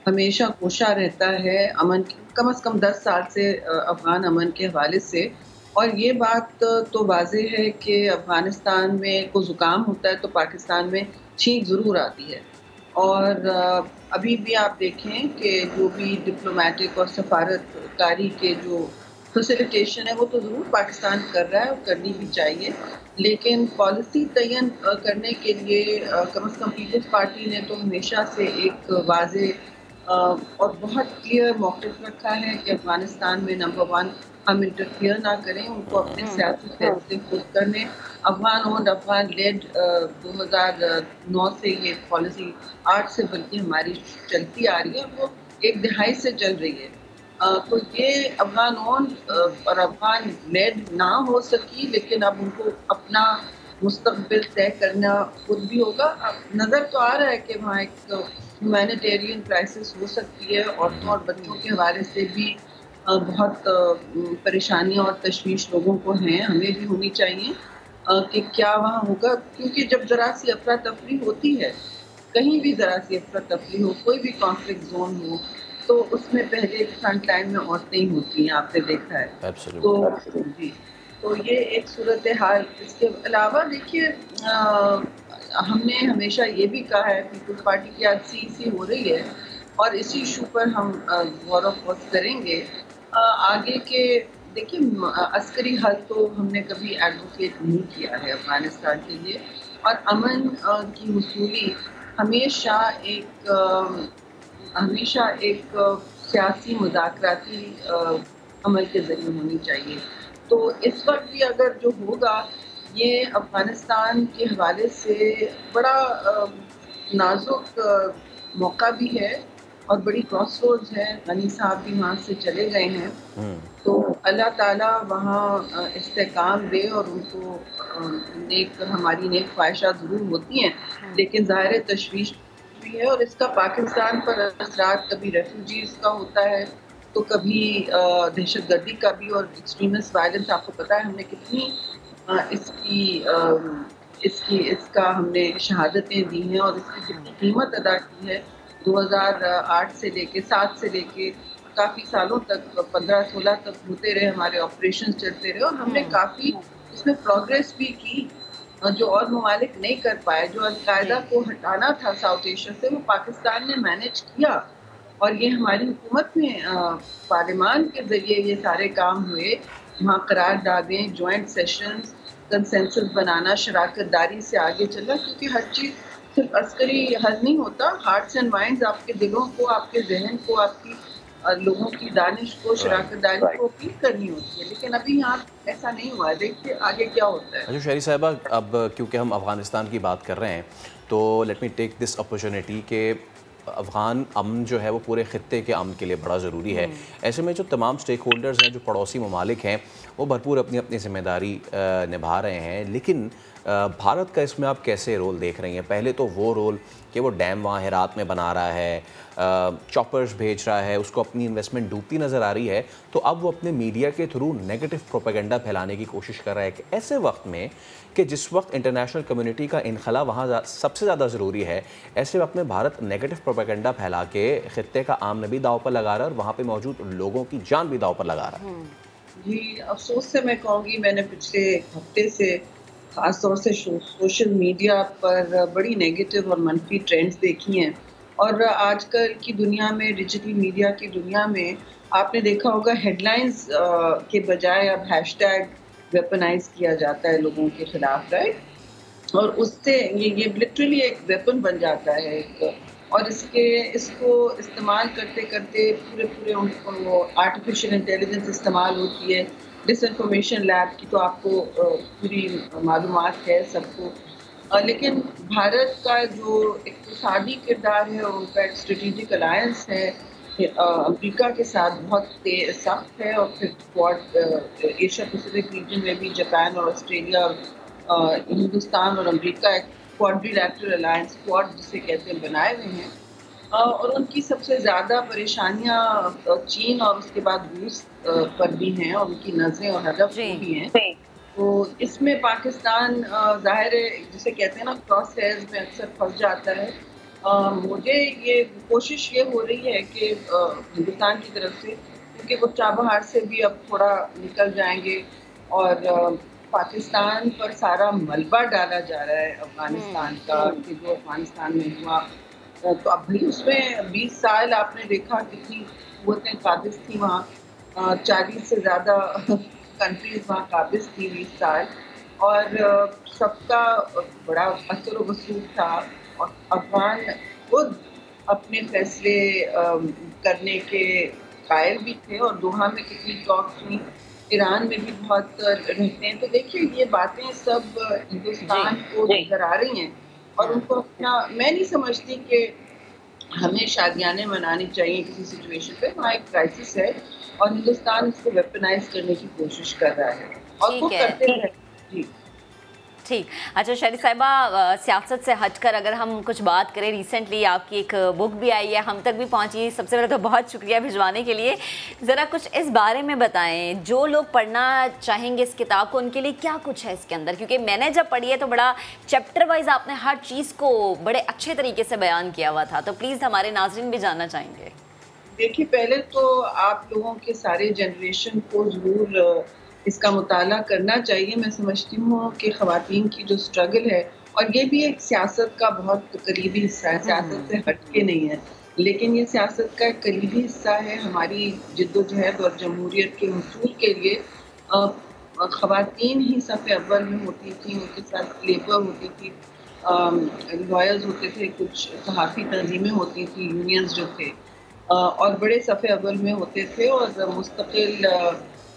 हमेशा कोशा रहता है अमन, कम से कम 10 साल से अफगान अमन के हवाले से। और ये बात तो वाज़ेह है कि अफगानिस्तान में को ज़ुकाम होता है तो पाकिस्तान में छींक ज़रूर आती है। और अभी भी आप देखें कि जो भी डिप्लोमेटिक और सफारतकारी के जो फैसिलिटेशन है वो तो ज़रूर पाकिस्तान कर रहा है और करनी भी चाहिए, लेकिन पॉलिसी तयन करने के लिए कम से कम पीपल्स पार्टी ने तो हमेशा से एक वाज़ेह और बहुत क्लियर मौक़िफ़ रखा है कि अफ़गानिस्तान में नंबर 1 हम इंटरफियर ना करें, उनको अपने सियासी फैसले खुद करने। अफ़गान ओन्ड अफ़गान लेड 2009 से ये पॉलिसी 8 से बल्कि हमारी चलती आ रही है, वो एक दिहाई से चल रही है। तो ये अफ़गान ओन्ड और अफ़गान लेड ना हो सकी, लेकिन अब उनको अपना मुस्तक़बिल तय करना खुद भी होगा। अब नज़र तो आ रहा है कि वहाँ एक ह्यूमैनिटेरियन क्राइसिस हो सकती है, औरतों और बच्चों के हवाले से भी बहुत परेशानियाँ और तशवीश लोगों को हैं, हमें भी होनी चाहिए कि क्या वहाँ होगा, क्योंकि जब ज़रा सी अफरा तफरी होती है, कहीं भी ज़रा सी अफरा तफरी हो, कोई भी कॉन्फ्लिक्ट जोन हो, तो उसमें पहले फ्रंट लाइन में औरतें ही होती हैं, आपने देखा है। तो ये एक सूरत हाल। इसके अलावा देखिए हमने हमेशा ये भी कहा है, पीपल्स पार्टी की आज CEC हो रही है और इसी इशू पर हम गौर व फौज करेंगे आगे के। देखिए अस्करी हल तो हमने कभी एडवोकेट नहीं किया है अफ़गानिस्तान के लिए, और अमन की हुसूली हमेशा एक सियासी मुज़ाकराती अमल के ज़रिए होनी चाहिए। तो इस वक्त भी अगर जो होगा ये अफ़गानिस्तान के हवाले से बड़ा नाजुक मौका भी है और बड़ी क्रॉसरोड्स है। गनी साहब भी वहाँ से चले गए हैं, तो अल्लाह ताला वहाँ इस्तेकाम दे और उनको हमारी नेक ख्वाहिशात ज़रूर होती हैं, लेकिन ज़ाहिर तशवीश भी है और इसका पाकिस्तान पर असरात कभी रेफ्यूजीज़ का होता है तो कभी दहशतगर्दी का भी, और एक्सट्रीमिस्ट वायलेंस आपको पता है हमने कितनी इसका हमने शहादतें दी हैं और इसकी कितनी कीमत अदा की है। 2008 से लेके 7 से लेके काफ़ी सालों तक 15-16 तक होते रहे हमारे ऑपरेशन चलते रहे और हमने काफ़ी उसमें प्रोग्रेस भी की जो और ममालिक नहीं कर पाए। जो अल-कायदा को हटाना था साउथ एशिया से वो पाकिस्तान ने मैनेज किया और ये हमारी हुकूमत में पार्लियामान के ज़रिए ये सारे काम हुए। वहाँ करारदादें, जॉइंट सेशंस, कंसेंसस बनाना, शराकतदारी से आगे चला, क्योंकि हर चीज़ सिर्फ अस्करी हल नहीं होता। हार्ट्स एंड माइंड्स, आपके दिलों को, आपके जहन को, आपकी लोगों की दानिश को, शराकतदारी को अपील करनी होती है, लेकिन अभी यहाँ ऐसा नहीं हुआ। देखिए आगे क्या होता है। अच्छा शायरी साहिबा, अब क्योंकि हम अफ़गानिस्तान की बात कर रहे हैं तो let me take this opportunity कि अफ़गान अमन जो है वो पूरे ख़ित्ते के अमन के लिए बड़ा ज़रूरी है। ऐसे में जो तमाम स्टेक होल्डर्स हैं, जो पड़ोसी ममालिक हैं, वो भरपूर अपनी अपनी ज़िम्मेदारी निभा रहे हैं, लेकिन भारत का इसमें आप कैसे रोल देख रही हैं? पहले तो वो रोल कि वो डैम वहाँ हेरात में बना रहा है, चॉपर्स भेज रहा है, उसको अपनी इन्वेस्टमेंट डूबती नज़र आ रही है, तो अब वो अपने मीडिया के थ्रू नेगेटिव प्रोपेगेंडा फैलाने की कोशिश कर रहा है कि ऐसे वक्त में कि जिस वक्त इंटरनेशनल कम्युनिटी का इनखला वहाँ सबसे ज़्यादा ज़रूरी है, ऐसे वक्त में भारत नेगेटिव प्रोपेगेंडा फैला के ख़ित्ते का आमन भी दाव पर लगा रहा है और वहाँ पर मौजूद लोगों की जान भी दाव पर लगा रहा है। जी, अफसोस से मैं कहूँगी, मैंने पिछले हफ्ते से ख़ासतौर से सोशल मीडिया पर बड़ी नेगेटिव और मनफी ट्रेंड्स देखी हैं, और आजकल की दुनिया में, डिजिटल मीडिया की दुनिया में आपने देखा होगा हेडलाइंस के बजाय अब हैशटैग वेपनाइज किया जाता है लोगों के खिलाफ, राइट? और उससे ये लिटरली एक वेपन बन जाता है और इसको इस्तेमाल करते करते पूरे उनको आर्टिफिशियल इंटेलिजेंस इस्तेमाल होती है, डिसइंफॉर्मेशन लैब की तो आपको पूरी मालूमात है सबको, लेकिन भारत का जो इक़्तिसादी किरदार है, उनका एक स्ट्रेटेजिक अलायंस है अमेरिका के साथ बहुत सख्त है, और फिर क्वाड एशिया पैसिफिक रीजन में भी जापान और ऑस्ट्रेलिया और हिंदुस्तान और अमेरिका एक क्वाड्रिलैटरल अलायंस, क्वाड जिसे कहते हैं, बनाए हुए हैं। और उनकी सबसे ज़्यादा परेशानियां चीन और उसके बाद रूस पर भी हैं, और उनकी नज़रें और हदफ भी हैं। तो इसमें पाकिस्तान ज़ाहिर है जिसे कहते हैं ना क्रॉस हेयर्स में अक्सर फंस जाता है। मुझे ये कोशिश ये हो रही है कि हिंदुस्तान की तरफ से, क्योंकि वो चाबहार से भी अब थोड़ा निकल जाएंगे और पाकिस्तान पर सारा मलबा डाला जा रहा है अफगानिस्तान का, कि जो अफगानिस्तान में हुआ। तो अब भी उसमें 20 साल आपने देखा कितनी कुव्वतें काबिज थी वहाँ, 40 से ज़्यादा कंट्रीज वहाँ काबिज थी 20 साल, और सबका बड़ा असर व वसूल था, और अफगान खुद अपने फैसले करने के कायल भी थे, और दोहा में कितनी टॉक्स हुई, ईरान में भी बहुत रहते हैं। तो देखिए ये बातें सब हिंदुस्तान को नजर आ रही हैं, और उनको अपना, मैं नहीं समझती कि हमें शादियाने मनानी चाहिए किसी सिचुएशन पे। वहाँ एक क्राइसिस है और हिंदुस्तान इसको वेपनाइज करने की कोशिश कर रहा है, और वो करते हैं। जी ठीक। अच्छा शहरी साहिबा, सियासत से हटकर अगर हम कुछ बात करें, रिसेंटली आपकी एक बुक भी आई है, हम तक भी पहुंची। सबसे पहले तो बहुत शुक्रिया भिजवाने के लिए। ज़रा कुछ इस बारे में बताएं, जो लोग पढ़ना चाहेंगे इस किताब को, उनके लिए क्या कुछ है इसके अंदर? क्योंकि मैंने जब पढ़ी है तो बड़ा चैप्टर वाइज आपने हर चीज़ को बड़े अच्छे तरीके से बयान किया हुआ था, तो प्लीज़ हमारे नाज़रीन भी जानना चाहेंगे। देखिए, पहले तो आप लोगों के सारे जनरेशन को ज़रूर इसका मुताला करना चाहिए। मैं समझती हूँ कि ख़वातीन की जो स्ट्रगल है, और ये भी एक सियासत का बहुत करीबी हिस्सा है, सियासत से हटके नहीं है, लेकिन ये सियासत का एक करीबी हिस्सा है। हमारी जद्दोजहद और जमहूरियत के हसूल के लिए ख़वातीन ही सफ़े अव्वल में होती थी, उनके साथ लेबर होती थी, लॉयर्स होते थे, कुछ सहाफ़ी तंजीमें होती थी, यूनियंस जो थे, और बड़े सफ़े अव्वल में होते थे, और मुस्तकिल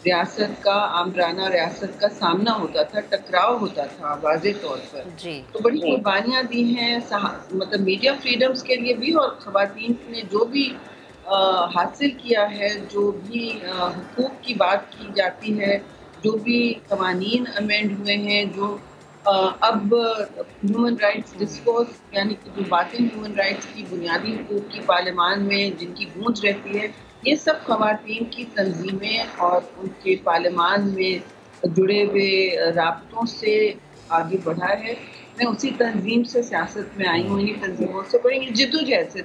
रियासत का, आमराना रियासत का सामना होता था, टकराव होता था वाज़े तौर पर। तो बड़ी कुर्बानियाँ दी हैं, मतलब मीडिया फ्रीडम्स के लिए भी, और ख़वातीन ने जो भी हासिल किया है, जो भी हुकूक की बात की जाती है, जो भी क़वानीन अमेंड हुए हैं, जो अब ह्यूमन राइट्स डिस्कोर्स, यानी कि जो बातें ह्यूमन राइट्स की, बुनियादी हुकूक की पार्लियामान में जिनकी गूंज रहती है, ये सब ख़वातीन की तंजीमें और उनके पार्लियामान में जुड़े हुए राब्तों से आगे बढ़ा है। मैं उसी तंजीम से सियासत में आई हूँ, इन्हीं तंजीमों से बड़ी जिद्दोजहद से,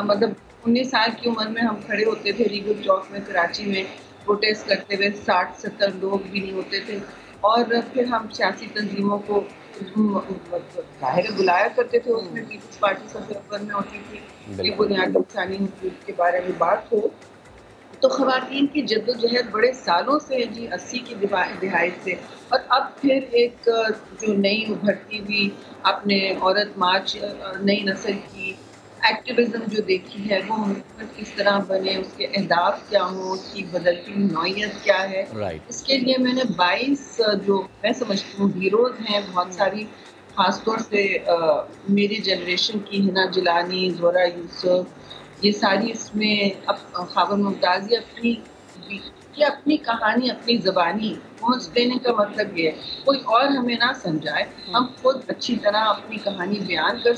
मतलब 19 साल की उम्र में हम खड़े होते थे रीगल चौक में कराची में प्रोटेस्ट करते हुए, 60-70 लोग भी नहीं होते थे, और फिर हम सियासी तंजीमों को ज़ाहिर बुलाया करते थे। उसमें पीपल्स पार्टी सबसे अव्वल में होती थी कि बुनियादी इंसानी हुकूक के बारे में बात हो। तो ख़वातीन की जद्दोजहद बड़े सालों से जी, 80 की दिहाई से, और अब फिर एक जो नई उभरती हुई आपने औरत मार्च, नई नस्ल की एक्टिविज़म जो देखी है, वो मूवमेंट किस तरह बने, उसके अहदाफ क्या हों, उसकी बदलती नौइयत क्या है, इसके लिए मैंने 22 जो मैं समझती हूँ हीरोज़ हैं, बहुत सारी, ख़ासतौर से मेरी जनरेशन की हिना जिलानी, ज़ोहरा यूसुफ, ये सारी इसमें ख़ाबर मुमताज़ी अपनी कहानी अपनी ज़बानी पहुँच देने का मतलब ये है, कोई और हमें ना समझाए, हम खुद अच्छी तरह अपनी कहानी बयान कर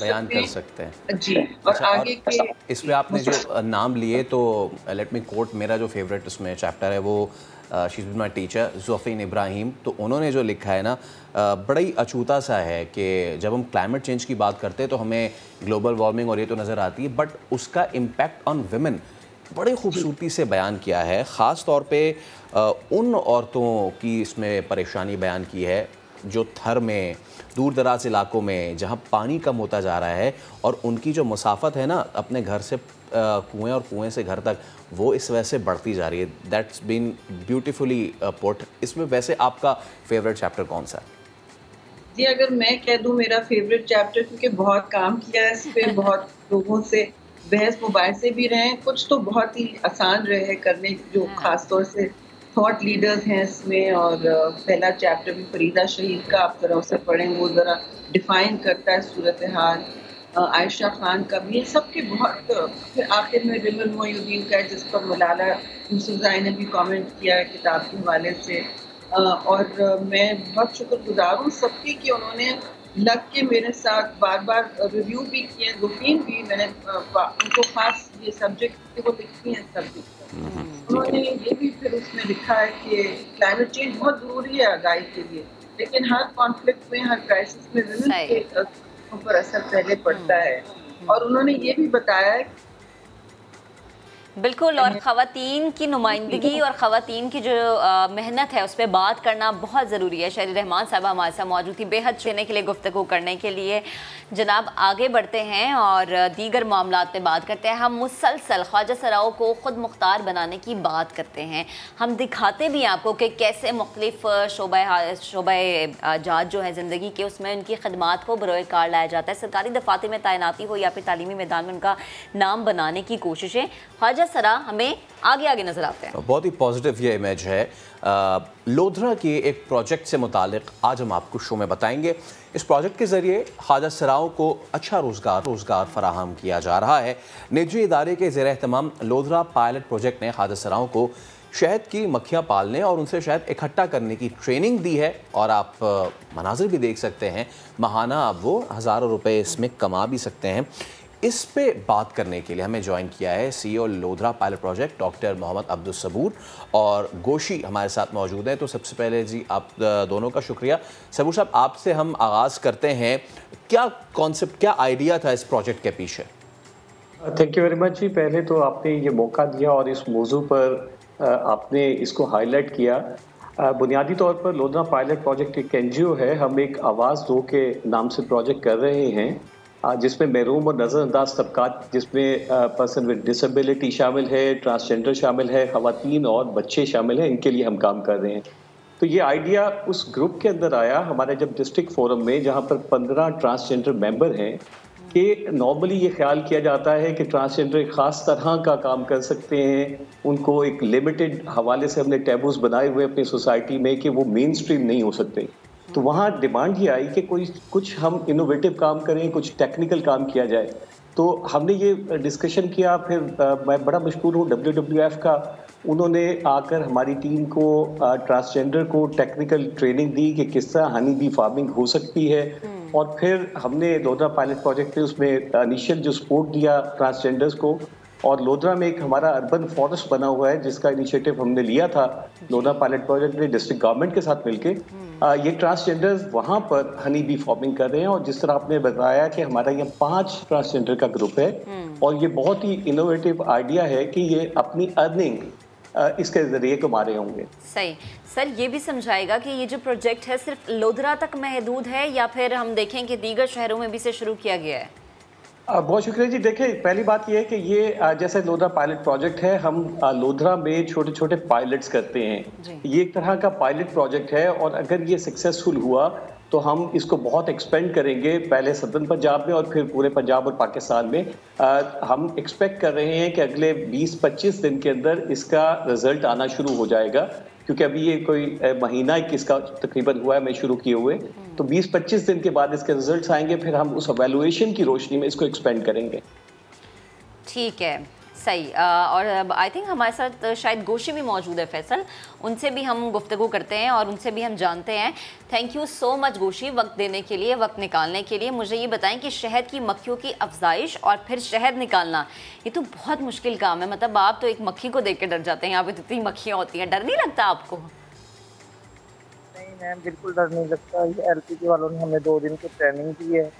सकते हैं। जी, और अच्छा, आगे के इसमें आपने जो नाम लिए, तो लेट मी कोट, मेरा जो फेवरेट उसमें चैप्टर है वो she is my teacher Zofeen Ibrahim. तो उन्होंने जो लिखा है ना, बड़ा ही अछूता सा है कि जब हम क्लाइमेट चेंज की बात करते हैं तो हमें ग्लोबल वार्मिंग और ये तो नज़र आती है, बट उसका इम्पैक्ट ऑन विमेन बड़ी खूबसूरती से बयान किया है। ख़ास तौर पे उन औरतों की इसमें परेशानी बयान की है जो थर में, दूर दराज इलाकों में जहाँ पानी कम होता जा रहा है, और उनकी जो मुसाफत है ना अपने घर से कुएं, और कुएं से घर तक, वो इस वजह से बढ़ती जा रही है। That's been beautifully put. इसमें वैसे आपका फेवरेट चैप्टर कौन सा है? जी, अगर मैं कह दूं मेरा फेवरेट चैप्टर, क्योंकि बहुत काम किया है इस पे, बहुत लोगों से बहस मुबाहिसे भी रहे हैं, कुछ तो बहुत ही आसान रहे करने, जो ख़ास तौर से थॉट लीडर्स हैं इसमें, और पहला चैप्टर भी फरीदा शहीद का आप तरह से पढ़ें, वो ज़रा डिफाइन करता है सूरत हाल। आयशा खान का भी, ये सबके बहुत, फिर आखिर में रिमल मोइनुद्दीन का है जिस पर मलाला यूसुफज़ई ने भी कमेंट किया है किताब के हवाले से। और मैं बहुत शुक्रगुजार हूँ सबकी कि उन्होंने लग के मेरे साथ बार बार रिव्यू भी किए, गुफीन भी, मैंने उनको खास ये सब्जेक्ट वो लिखती हैं सब्जेक्ट, उन्होंने ये भी फिर उसमें लिखा है कि क्लाइमेट चेंज बहुत ज़रूरी है आगाही के लिए, लेकिन हर कॉन्फ्लिक्ट में, हर क्राइसिस में विमेन के ऊपर असर पहले पड़ता है। और उन्होंने ये भी बताया है बिल्कुल, और ख़वातीन की नुमाइंदगी और ख़वातीन की जो मेहनत है उस पर बात करना बहुत ज़रूरी है। शहरी रहमान साहब हमारे साथ मौजूद थी बेहद देने के लिए, गुफ्तगू करने के लिए। जनाब आगे बढ़ते हैं और दीगर मामलात पे बात करते हैं। हम मुसलसल ख्वाजा सराओं को ख़ुद मुख्तार बनाने की बात करते हैं, हम दिखाते भी हैं आपको कि कैसे मुख्तलिफ शोबे जात जो है ज़िंदगी के, उसमें उनकी खदमात को बरोए कार लाया जाता है। सरकारी दफातर में तैनाती हो या फिर तालीमी मैदान में उनका नाम बनाने की कोशिशें, ख्वाजा सरा हमें आगे आगे नजर आते हैं। बहुत ही पॉजिटिव ये इमेज है। लोधरा के एक प्रोजेक्ट से मुतालिक आज हम आपको शो में बताएंगे। इस प्रोजेक्ट के ज़रिए ख्वाजा सराओं को अच्छा रोज़गार फराहम किया जा रहा है। निजी इदारे के ज़ेर एहतमाम लोधरा पायलट प्रोजेक्ट ने ख्वाजा सराओं को शहद की मक्खियाँ पालने और उनसे शहद इकट्ठा करने की ट्रेनिंग दी है। और आप मनाजिर भी देख सकते हैं, माहाना अब वो हज़ारों रुपए इसमें कमा भी सकते हैं। इस पे बात करने के लिए हमें ज्वाइन किया है CEO Lodhra pilot project doctor Mohammad Abdul Sabur, और गोशी हमारे साथ मौजूद हैं। तो सबसे पहले जी आप दोनों का शुक्रिया। सबूर साहब, आपसे हम आगाज़ करते हैं, क्या कॉन्सेप्ट, क्या आइडिया था इस प्रोजेक्ट के पीछे? थैंक यू वेरी मच जी। पहले तो आपने ये मौका दिया और इस मौजू पर आपने इसको हाईलाइट किया। बुनियादी तौर पर लोधरा पायलट प्रोजेक्ट एक NGO है। हम एक आवाज़ दो के नाम से प्रोजेक्ट कर रहे हैं, जिसमें महरूम और नज़रअंदाज तबकात, जिसमें पर्सन विद डिसेबिलिटी शामिल है, ट्रांसजेंडर शामिल है, ख़वातीन और बच्चे शामिल हैं, इनके लिए हम काम कर रहे हैं। तो ये आइडिया उस ग्रुप के अंदर आया हमारे जब डिस्ट्रिक्ट फोरम में, जहाँ पर 15 ट्रांसजेंडर मेंबर हैं, कि नॉर्मली ये ख्याल किया जाता है कि ट्रांसजेंडर एक ख़ास तरह का काम कर सकते हैं, उनको एक लिमिटेड हवाले से हमने टैबूज बनाए हुए अपनी सोसाइटी में कि वो मेन स्ट्रीम नहीं हो सकते। तो वहाँ डिमांड ये आई कि कुछ हम इनोवेटिव काम करें, कुछ टेक्निकल काम किया जाए। तो हमने ये डिस्कशन किया। फिर मैं बड़ा मशहूर हूँ WWF का, उन्होंने आकर हमारी टीम को, ट्रांसजेंडर को टेक्निकल ट्रेनिंग दी कि किस तरह हनी बी फार्मिंग हो सकती है। और फिर हमने लोधरा पायलट प्रोजेक्ट में उसमें इनिशियल जो सपोर्ट दिया ट्रांसजेंडर्स को। और लोधरा में एक हमारा अर्बन फॉरेस्ट बना हुआ है जिसका इनिशिएटिव हमने लिया था लोधरा पायलट प्रोजेक्ट में डिस्ट्रिक्ट गवर्नमेंट के साथ मिलके। ये ट्रांसजेंडर्स वहाँ पर हनी बी फार्मिंग कर रहे हैं। और जिस तरह आपने बताया कि हमारा यहाँ 5 ट्रांसजेंडर का ग्रुप है, और ये बहुत ही इनोवेटिव आइडिया है कि ये अपनी अर्निंग इसके जरिए कमा रहे होंगे। सही सर, ये भी समझाएगा कि ये जो प्रोजेक्ट है सिर्फ लोधरा तक महदूद है या फिर हम देखें कि दीगर शहरों में भी इसे शुरू किया गया है? बहुत शुक्रिया जी। देखिए, पहली बात यह है कि ये जैसे लोधरा पायलट प्रोजेक्ट है, हम लोधरा में छोटे छोटे पायलट्स करते हैं। ये एक तरह का पायलट प्रोजेक्ट है, और अगर ये सक्सेसफुल हुआ तो हम इसको बहुत एक्सपेंड करेंगे, पहले सदर्न पंजाब में और फिर पूरे पंजाब और पाकिस्तान में। हम एक्सपेक्ट कर रहे हैं कि अगले 20-25 दिन के अंदर इसका रिजल्ट आना शुरू हो जाएगा, क्योंकि अभी ये कोई महीना इसका तकरीबन हुआ है मैं शुरू किए हुए। तो 20-25 दिन के बाद इसके रिजल्ट्स आएंगे, फिर हम उस एवेलुएशन की रोशनी में इसको एक्सपेंड करेंगे। ठीक है, सही। और आई थिंक हमारे साथ शायद गोशी भी मौजूद है, फैसल, उनसे भी हम गुफ्तगू करते हैं और उनसे भी हम जानते हैं। थैंक यू सो मच गोशी, वक्त देने के लिए, वक्त निकालने के लिए। मुझे ये बताएं कि शहद की मक्खियों की अफजाइश और फिर शहद निकालना, ये तो बहुत मुश्किल काम है। मतलब आप तो एक मक्खी को देख के डर जाते हैं, यहाँ पे इतनी मक्खियाँ होती हैं, डर नहीं लगता आपको? नहीं मैम, बिल्कुल डर नहीं लगता। ये LPG वालों ने हमें 2 दिन की ट्रेनिंग दी है,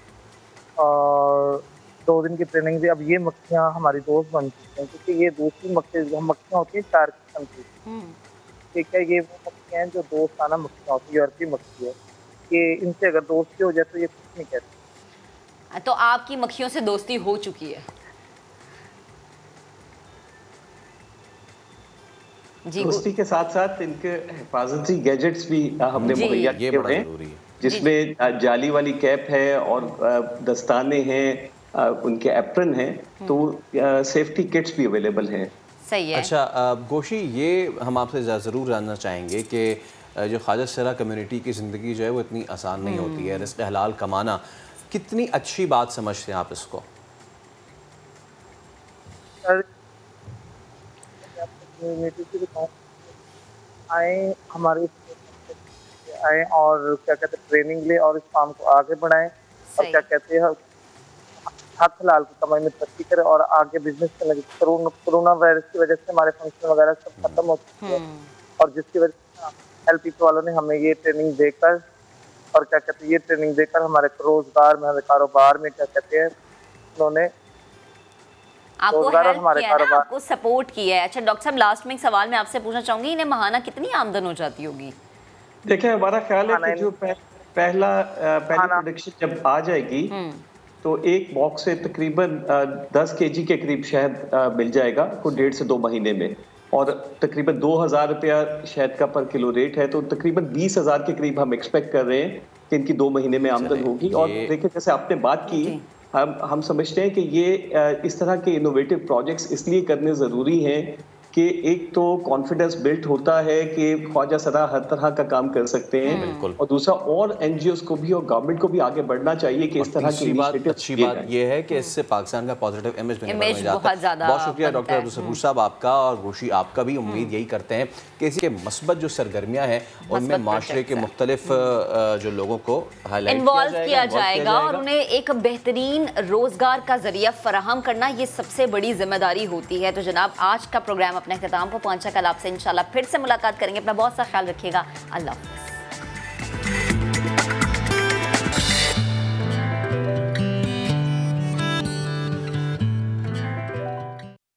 और 2 दिन की ट्रेनिंग दी। अब ये मक्खियाँ हमारी दोस्त बन चुकी हैं, क्योंकि ये दूसरी मक्खियाँ होती हैं 4 किस्म की। ठीक है, ये वो मक्खियाँ हैं जो दोस्ताना मक्खियाँ होती है, यूरोपीय मक्खी है, कि इनसे अगर दोस्ती हो जाए तो ये कुछ नहीं कहते। तो आपकी मक्खियों से दोस्ती हो चुकी है? जी, दोस्ती के साथ साथ इनके हिफाजती गैजेट्स भी हमने मुहैया किए हुए हैं, जिसमें जाली वाली कैप है और दस्ताने हैं, उनके एप्रन हैं, तो सेफ्टी किट्स भी अवेलेबल हैं। सही है। अच्छा गोशी, ये हम आपसे ज़रूर जानना चाहेंगे कि जो ख्वाजा सरा कम्युनिटी की ज़िंदगी जो है वो इतनी आसान नहीं होती है, रिज़्क़ हलाल कमाना, कितनी अच्छी बात समझते हैं आप इसको? आए हमारे आए और क्या कहते हैं ट्रेनिंग ले और इस काम को आगे बढ़ाएं और क्या कहते हैं हक हलाल की कमाई में तरक्की करें और आगे बिजनेस करने की। कोरोना वायरस की वजह से हमारे फंक्शन वगैरह सब खत्म हो चुके हैं और जिसकी वजह से LPK वालों ने हमें ये ट्रेनिंग देकर और क्या कहते हैं ये ट्रेनिंग देकर हमारे रोजगार में, हमारे कारोबार में क्या कहते हैं उन्होंने आपको हेल्प किया है ना, आपको सपोर्ट किया है। अच्छा डॉक्टर साहब, लास्ट में एक सवाल मैं आपसे पूछना चाहूंगी, इन्हें महाना कितनी आमदन हो जाती होगी? देखिए हमारा ख्याल है कि जो पहली प्रोडक्शन जब आ जाएगी तो एक बॉक्स से तकरीबन 10 kg के करीब शहद मिल जाएगा को 1.5 से 2 महीने में, और तकरीबन 2000 रुपया शहद का पर किलो रेट है, तो तकरीबन 20,000 के करीब हम एक्सपेक्ट कर रहे हैं कि इनकी 2 महीने में आमदन होगी। और देखिए जैसे आपने बात की, हम समझते हैं कि ये इस तरह के इनोवेटिव प्रोजेक्ट्स इसलिए करने ज़रूरी हैं कि एक तो कॉन्फिडेंस बिल्ट होता है कि ख्वाजा सरा हर तरह का काम कर सकते हैं, और दूसरा और NGOs को भी और गवर्नमेंट को भी आगे बढ़ना चाहिए कि इस तरह की अच्छी बात ये है कि इससे पाकिस्तान का पॉजिटिव इमेज बनने जाता है। बहुत शुक्रिया डॉक्टर अब्दुल सबूर साहब आपका, और गोशी आपका भी। उम्मीद यही करते हैं कि इसके मस्बत जो सरगर्मियाँ हैं उनमें माशरे के मुख्तलिफ जो लोगों को इन्वॉल्व किया जाएगा और उन्हें एक बेहतरीन रोजगार का जरिया फराहम करना, ये सबसे बड़ी जिम्मेदारी होती है। तो जनाब आज का प्रोग्राम अपने अख्ताम को पहुंचा, कल आपसे इंशाल्लाह फिर से मुलाकात करेंगे। अपना बहुत सा ख्याल रखिएगा। अल्लाह हाफ़िज़।